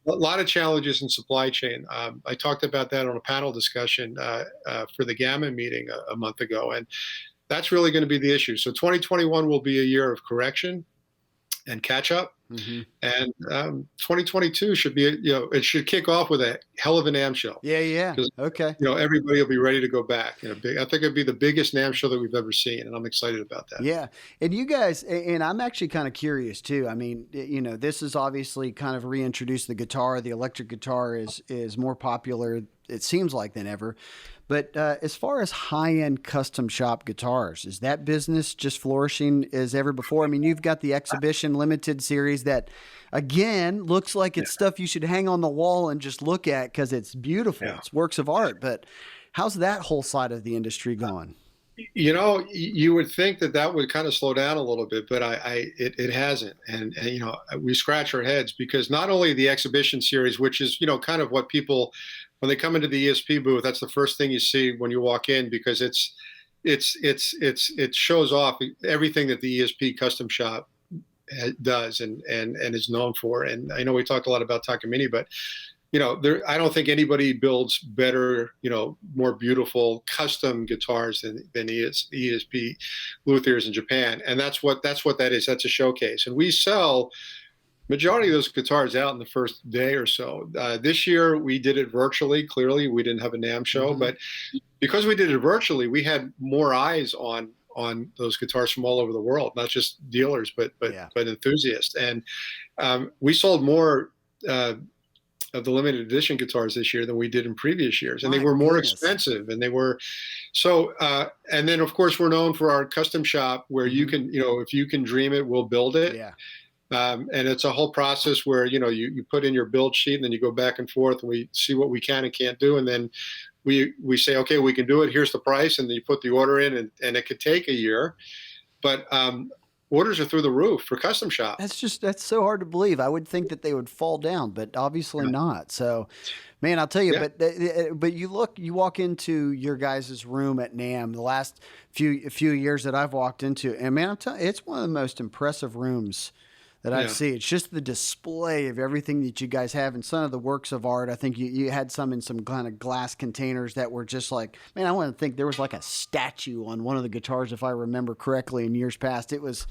A lot of challenges in supply chain. I talked about that on a panel discussion for the Gamma meeting a month ago, and that's really going to be the issue. So 2021 will be a year of correction and catch up, and 2022 should be, it should kick off with a hell of a NAMM show. Yeah. Okay. Everybody will be ready to go back. I think it'd be the biggest NAMM show that we've ever seen, and I'm excited about that. Yeah, and you guys, and I'm actually kind of curious too. I mean, this is obviously kind of reintroduced the guitar. The electric guitar is more popular, it seems like, than ever. But as far as high-end custom shop guitars, is that business just flourishing as ever before? I mean, you've got the exhibition limited series that, again, looks like it's stuff you should hang on the wall and just look at because it's beautiful. Yeah. It's works of art. But how's that whole side of the industry going? You would think that would kind of slow down a little bit, but it hasn't. And we scratch our heads because not only the exhibition series, which is, kind of what people, when they come into the ESP booth, that's the first thing you see when you walk in, because it shows off everything that the ESP custom shop does and is known for. And I know we talked a lot about Takamini, but I don't think anybody builds better, more beautiful custom guitars than ESP luthiers in Japan, and that's what that is. That's a showcase, and we sell majority of those guitars out in the first day or so. This year we did it virtually. Clearly, we didn't have a NAMM show, but because we did it virtually, we had more eyes on those guitars from all over the world, not just dealers, but enthusiasts, and we sold more of the limited edition guitars this year than we did in previous years, and they were more expensive, and they were so. And then, of course, we're known for our custom shop, where you can, if you can dream it, we'll build it. Yeah. And it's a whole process where you put in your build sheet, and then you go back and forth, and we see what we can and can't do, and then we say, okay, we can do it. Here's the price, and then you put the order in, and it could take a year, but orders are through the roof for custom shop. That's so hard to believe. I would think that they would fall down, but obviously not. So, man, I'll tell you, but you walk into your guys' room at NAMM the last few years that I've walked into, and man, I'm telling you, it's one of the most impressive rooms that I've seen. It's just the display of everything that you guys have and some of the works of art. I think you had some in some kind of glass containers that were just like, man, I want to think there was like a statue on one of the guitars, if I remember correctly, in years past. It was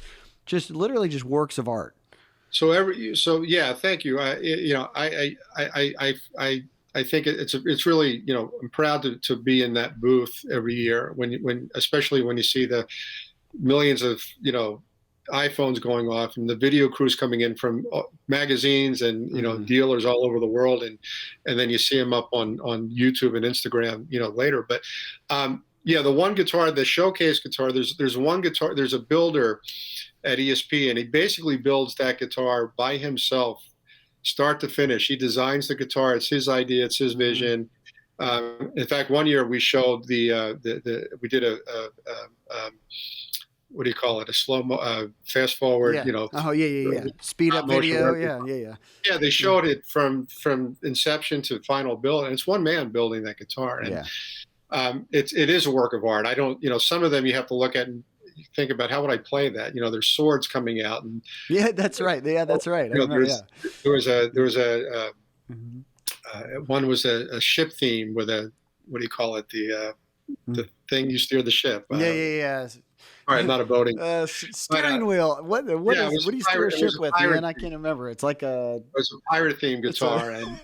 just literally just works of art. So yeah, thank you. I think it's really, I'm proud to be in that booth every year especially when you see the millions of, iPhones going off and the video crews coming in from magazines and dealers all over the world, and then you see them up on YouTube and Instagram later. But the one guitar, the showcase guitar, there's one guitar, there's a builder at ESP, and he basically builds that guitar by himself, start to finish. He designs the guitar. It's his idea. It's his vision. In fact, one year we showed we did a what do you call it? A slow fast forward, speed up video. Yeah, they showed it from inception to final build, and it's one man building that guitar. And it is a work of art. I don't, some of them you have to look at and think about, how would I play that? There's swords coming out, and that's right. Yeah, that's right. There was a one was a ship theme with a, what do you call it? The thing you steer the ship. All right, not a boating steering wheel. What do you steer a ship with, man? I can't remember. It's like it was a pirate themed guitar, and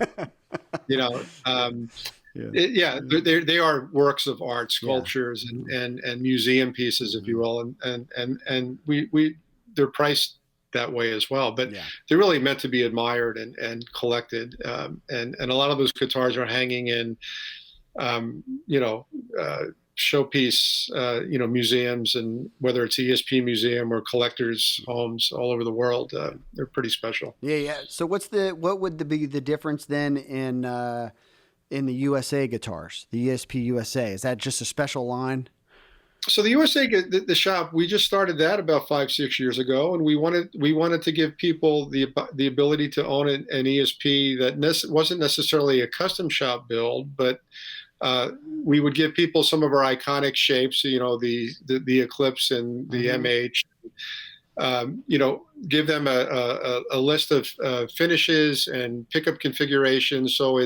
they are works of art, sculptures, and museum pieces, if you will, and they're priced that way as well. But they're really meant to be admired and collected, and a lot of those guitars are hanging in, showpiece, museums, and whether it's ESP museum or collectors' homes all over the world, they're pretty special. Yeah. So what would be the difference then in the USA guitars, the ESP USA? Is that just a special line? So the USA, the shop, we just started that about 5-6 years ago, and we wanted to give people the ability to own an ESP that wasn't necessarily a custom shop build, but we would give people some of our iconic shapes, the Eclipse and the MH, give them a list of finishes and pickup configurations. So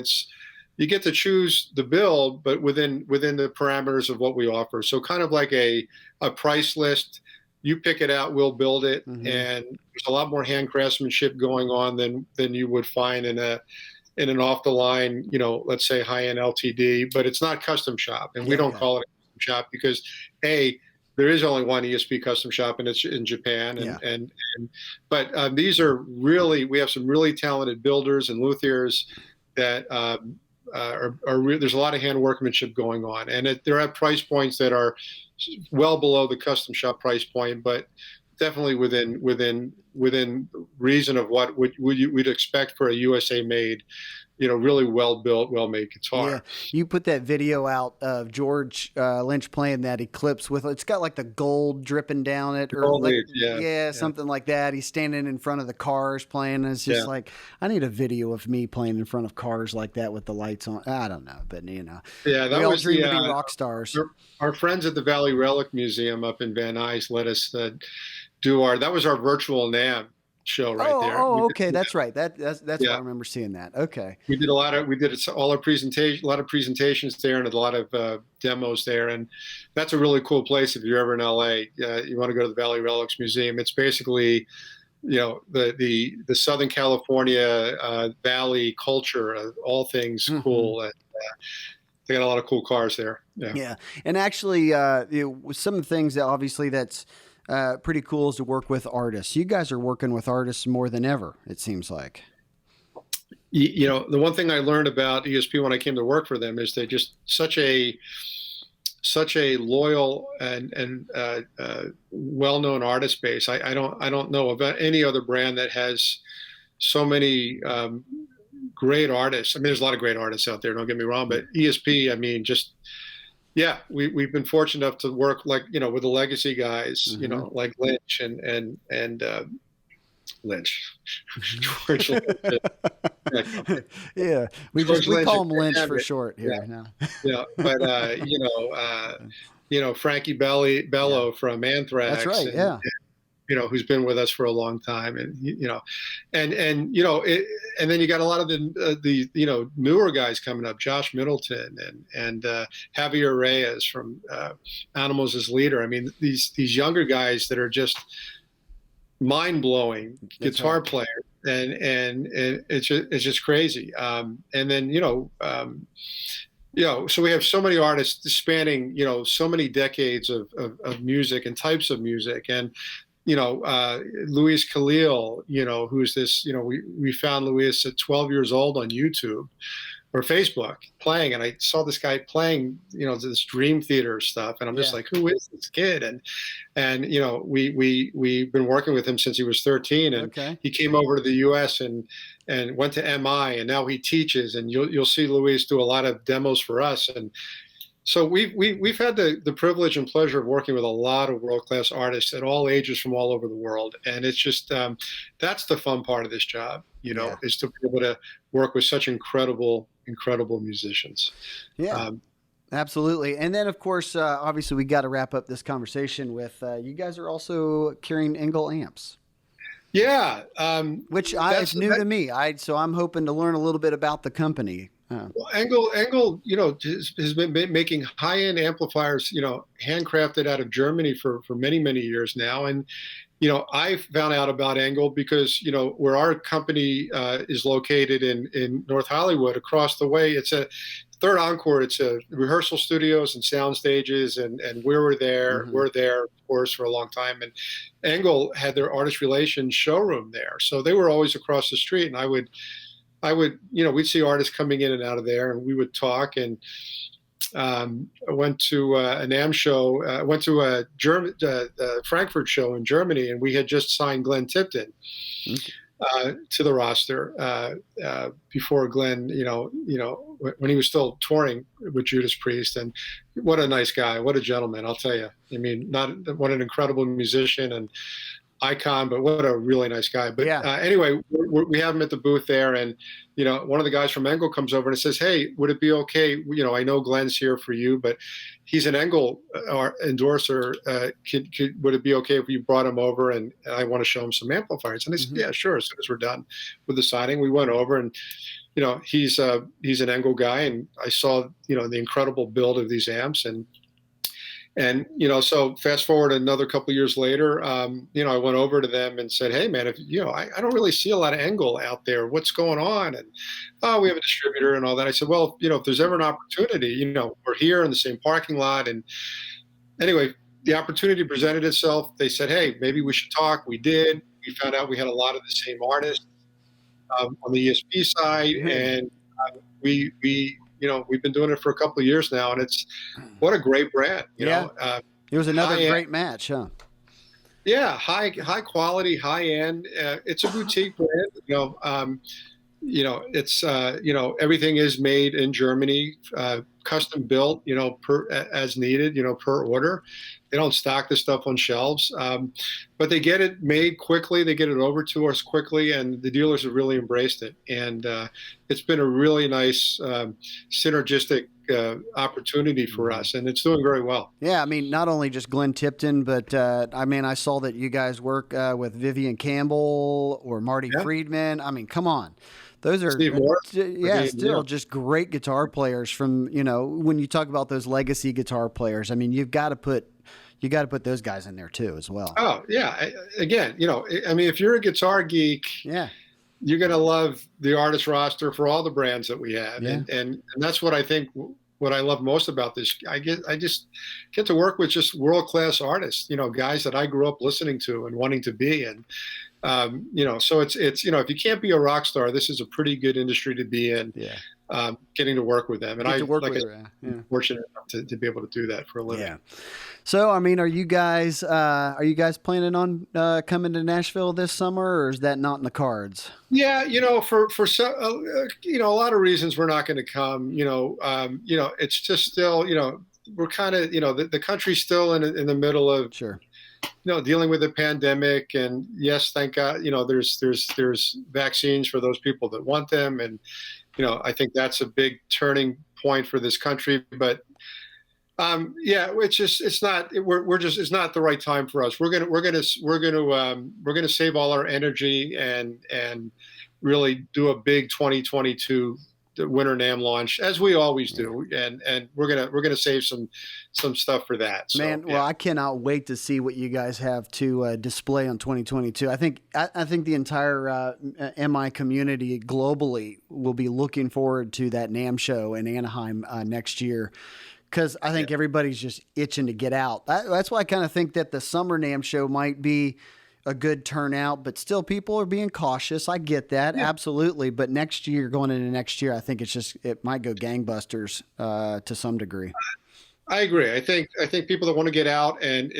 you get to choose the build, but within the parameters of what we offer. So kind of like a price list. You pick it out, we'll build it, and there's a lot more hand craftsmanship going on than you would find in an off the line, let's say high-end LTD, but it's not custom shop, and we don't call it a custom shop because there is only one ESP custom shop, and it's in Japan. But these are really, we have some really talented builders and luthiers that there's a lot of hand workmanship going on, and they're at price points that are well below the custom shop price point, but definitely within reason of what we'd expect for a USA made, really well built, well made guitar. Yeah, you put that video out of George Lynch playing that Eclipse with, it's got like the gold dripping down it, or something like that. He's standing in front of the cars playing, and it's just like, I need a video of me playing in front of cars like that with the lights on. I don't know, but that we all was dream to be rock stars. Our friends at the Valley Relic Museum up in Van Nuys let us that was our virtual NAMM. show right Oh, there. We did, okay, that's right. That's why I yeah, remember seeing that. Okay. we did all our presentation, a lot of presentations there, and a lot of demos there. And that's a really cool place if you're ever in LA. You want to go to the Valley Relics Museum. It's basically, the Southern California Valley culture, all things cool. And, they got a lot of cool cars there. Yeah. Yeah, and actually, some of the things that obviously that's pretty cool is to work with artists. You guys are working with artists more than ever, it seems like. The one thing I learned about ESP when I came to work for them is they just such a loyal and well-known artist base. I don't know about any other brand that has so many great artists. I mean, there's a lot of great artists out there, don't get me wrong, but ESP, I mean, just, yeah, we've been fortunate enough to work with the legacy guys, like Lynch and Lynch, George Lynch. Yeah, we call him Lynch for short here now. Yeah, but Frankie Bello from Anthrax. That's right. And, who's been with us for a long time, and and then you got a lot of the newer guys coming up, Josh Middleton and Javier Reyes from Animals as Leader. I mean, these younger guys that are just mind-blowing guitar players, and it's just crazy. And then so we have so many artists spanning so many decades of music and types of music. And Luis Khalil, who's this, we found Luis at 12 years old on YouTube or Facebook playing. And I saw this guy playing, this Dream Theater stuff. And I'm just like, who is this kid? And we've been working with him since he was 13. And he came over to the US and went to MI, and now he teaches. And you'll see Luis do a lot of demos for us. And so we've had the privilege and pleasure of working with a lot of world-class artists at all ages from all over the world. And it's just, that's the fun part of this job, is to be able to work with such incredible musicians. Yeah, absolutely. And then of course, obviously we got to wrap up this conversation with, you guys are also carrying Engel amps. Yeah. Which it's new to me. So I'm hoping to learn a little bit about the company. Well, Engel, has been making high-end amplifiers, handcrafted out of Germany for many, many years now. And, I found out about Engel because, where our company is located in North Hollywood, across the way, it's a Third Encore. It's a rehearsal studios and sound stages. And we were there. We're there, of course, for a long time. And Engel had their artist relations showroom there. So they were always across the street. And I would, we'd see artists coming in and out of there, and we would talk. And I went to a NAMM show. I went to a Frankfurt show in Germany, and we had just signed Glenn Tipton to the roster before Glenn, when he was still touring with Judas Priest. And what a nice guy, what a gentleman, I'll tell you. I mean, what an incredible musician and icon, but what a really nice guy. But anyway, we have him at the booth there, and one of the guys from Engel comes over and says, "Hey, would it be okay? I know Glenn's here for you, but he's an Engel endorser. Would it be okay if you brought him over, and I want to show him some amplifiers?" And I said, "Yeah, sure." As soon as we're done with the signing, we went over, and he's an Engel guy, and I saw the incredible build of these amps. And so fast forward another couple of years later, I went over to them and said, "Hey, man, if I don't really see a lot of Engel out there. What's going on?" And we have a distributor and all that. I said, "Well, if there's ever an opportunity, we're here in the same parking lot." And anyway, the opportunity presented itself. They said, "Hey, maybe we should talk." We did. We found out we had a lot of the same artists on the ESP side, and we've been doing it for a couple of years now, and what a great brand. You know, it was another great match, huh? Yeah, high quality, high end. It's a boutique brand. It's everything is made in Germany, custom built, as needed, per order. They don't stock the stuff on shelves, but they get it made quickly. They get it over to us quickly, and the dealers have really embraced it. And it's been a really nice, synergistic opportunity for us, and it's doing very well. Yeah, I mean, not only just Glenn Tipton, but I mean, I saw that you guys work with Vivian Campbell or Marty Yeah, Friedman. I mean, come on. Those are, Steve Morris. I yeah, mean, still just great guitar players from, when you talk about those legacy guitar players, I mean, you got to put those guys in there too, as well. Oh yeah. Again, I mean, if you're a guitar geek, Yeah. you're going to love the artist roster for all the brands that we have. Yeah. And that's what I think, what I love most about this. I just get to work with just world-class artists, guys that I grew up listening to and wanting to be. And, so it's, if you can't be a rock star, this is a pretty good industry to be in. Yeah. Getting to work with them. And I'm fortunate enough to be able to do that for a living. Yeah. So, I mean, are you guys planning on coming to Nashville this summer, or is that not in the cards? Yeah, for some, a lot of reasons we're not going to come. It's just still, we're kind of, the country's still in the middle of, sure, dealing with the pandemic. And yes, thank God, there's vaccines for those people that want them, and I think that's a big turning point for this country. But it's not the right time for us. We're gonna save all our energy and really do a big 2022 winter NAMM launch, as we always do, and we're gonna save some stuff for that. So, man, well, I cannot wait to see what you guys have to display on 2022. I think the entire MI community globally will be looking forward to that NAMM show in Anaheim next year, because I think everybody's just itching to get out. That's why I kind of think that the summer NAMM show might be a good turnout, but still people are being cautious. I get that. Yeah. Absolutely. But going into next year, I think it might go gangbusters to some degree. I agree. I think people that want to get out and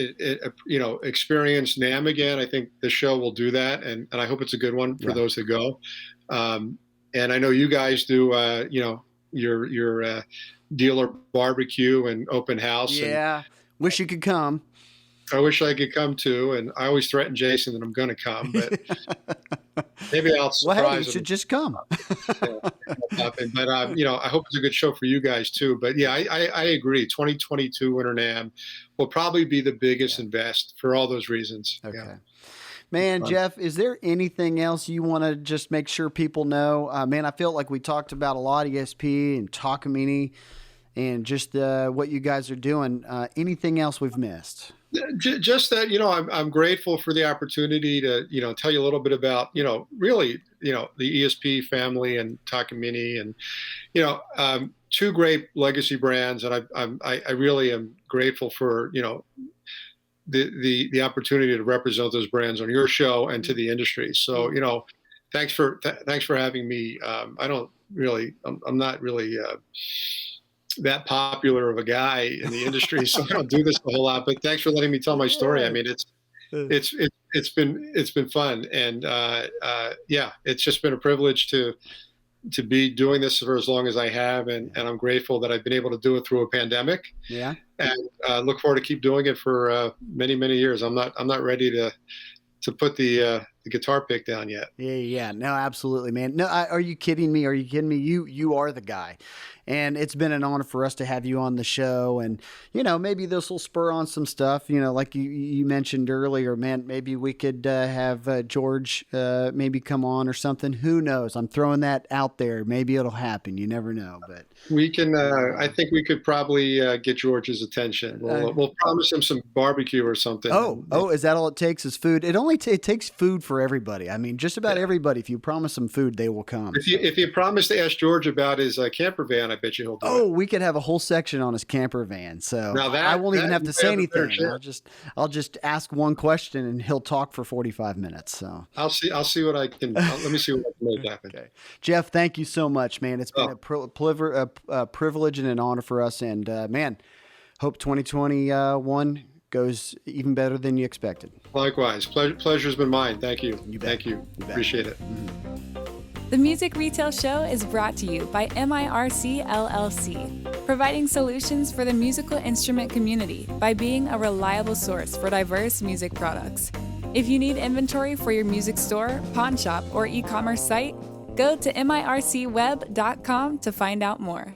experience NAMM again, I think the show will do that, and I hope it's a good one for those that go. And I know you guys do your dealer barbecue and open house. Yeah, wish you could come. I wish I could come too, and I always threaten Jason that I'm going to come, but maybe I'll surprise him. Well, hey, you should just come. But I hope it's a good show for you guys too. But yeah, I agree. 2022 Winter NAMM will probably be the biggest invest for all those reasons. Okay. Yeah. Man, Jeff, is there anything else you want to just make sure people know? Man, I feel like we talked about a lot of ESP and Takamini and just what you guys are doing. Anything else we've missed? Just that, I'm grateful for the opportunity to, tell you a little bit about, really, the ESP family and Takamini, and, two great legacy brands. And I really am grateful for, the opportunity to represent those brands on your show and to the industry. So, thanks for having me. I'm not really, that popular of a guy in the industry, so I don't do this a whole lot, but thanks for letting me tell my story. I mean, it's been fun, and it's just been a privilege to be doing this for as long as I have, and I'm grateful that I've been able to do it through a pandemic. Yeah, and look forward to keep doing it for many years. I'm not ready to put the guitar pick down yet. Yeah. No, absolutely, man. No, are you kidding me? You are the guy. And it's been an honor for us to have you on the show. And, maybe this will spur on some stuff, like you mentioned earlier, man, maybe we could have George maybe come on or something. Who knows? I'm throwing that out there. Maybe it'll happen. You never know. But we can, I think we could probably get George's attention. We'll promise him some barbecue or something. Oh, is that all it takes is food? It takes food for everybody. I mean, just about everybody. If you promise them food, they will come. If you promise to ask George about his camper van, I bet you he'll do it. We could have a whole section on his camper van. So now I won't even have to say anything. I'll just ask one question and he'll talk for 45 minutes. So I'll see what I can. Let me see what I can make happen. Okay. Jeff, thank you so much, man. It's been a privilege and an honor for us. And man, hope 2021 goes even better than you expected. Likewise. Pleasure's been mine. Thank you. Thank you. Appreciate it. Mm-hmm. The Music Retail Show is brought to you by MIRC LLC, providing solutions for the musical instrument community by being a reliable source for diverse music products. If you need inventory for your music store, pawn shop, or e-commerce site, go to mircweb.com to find out more.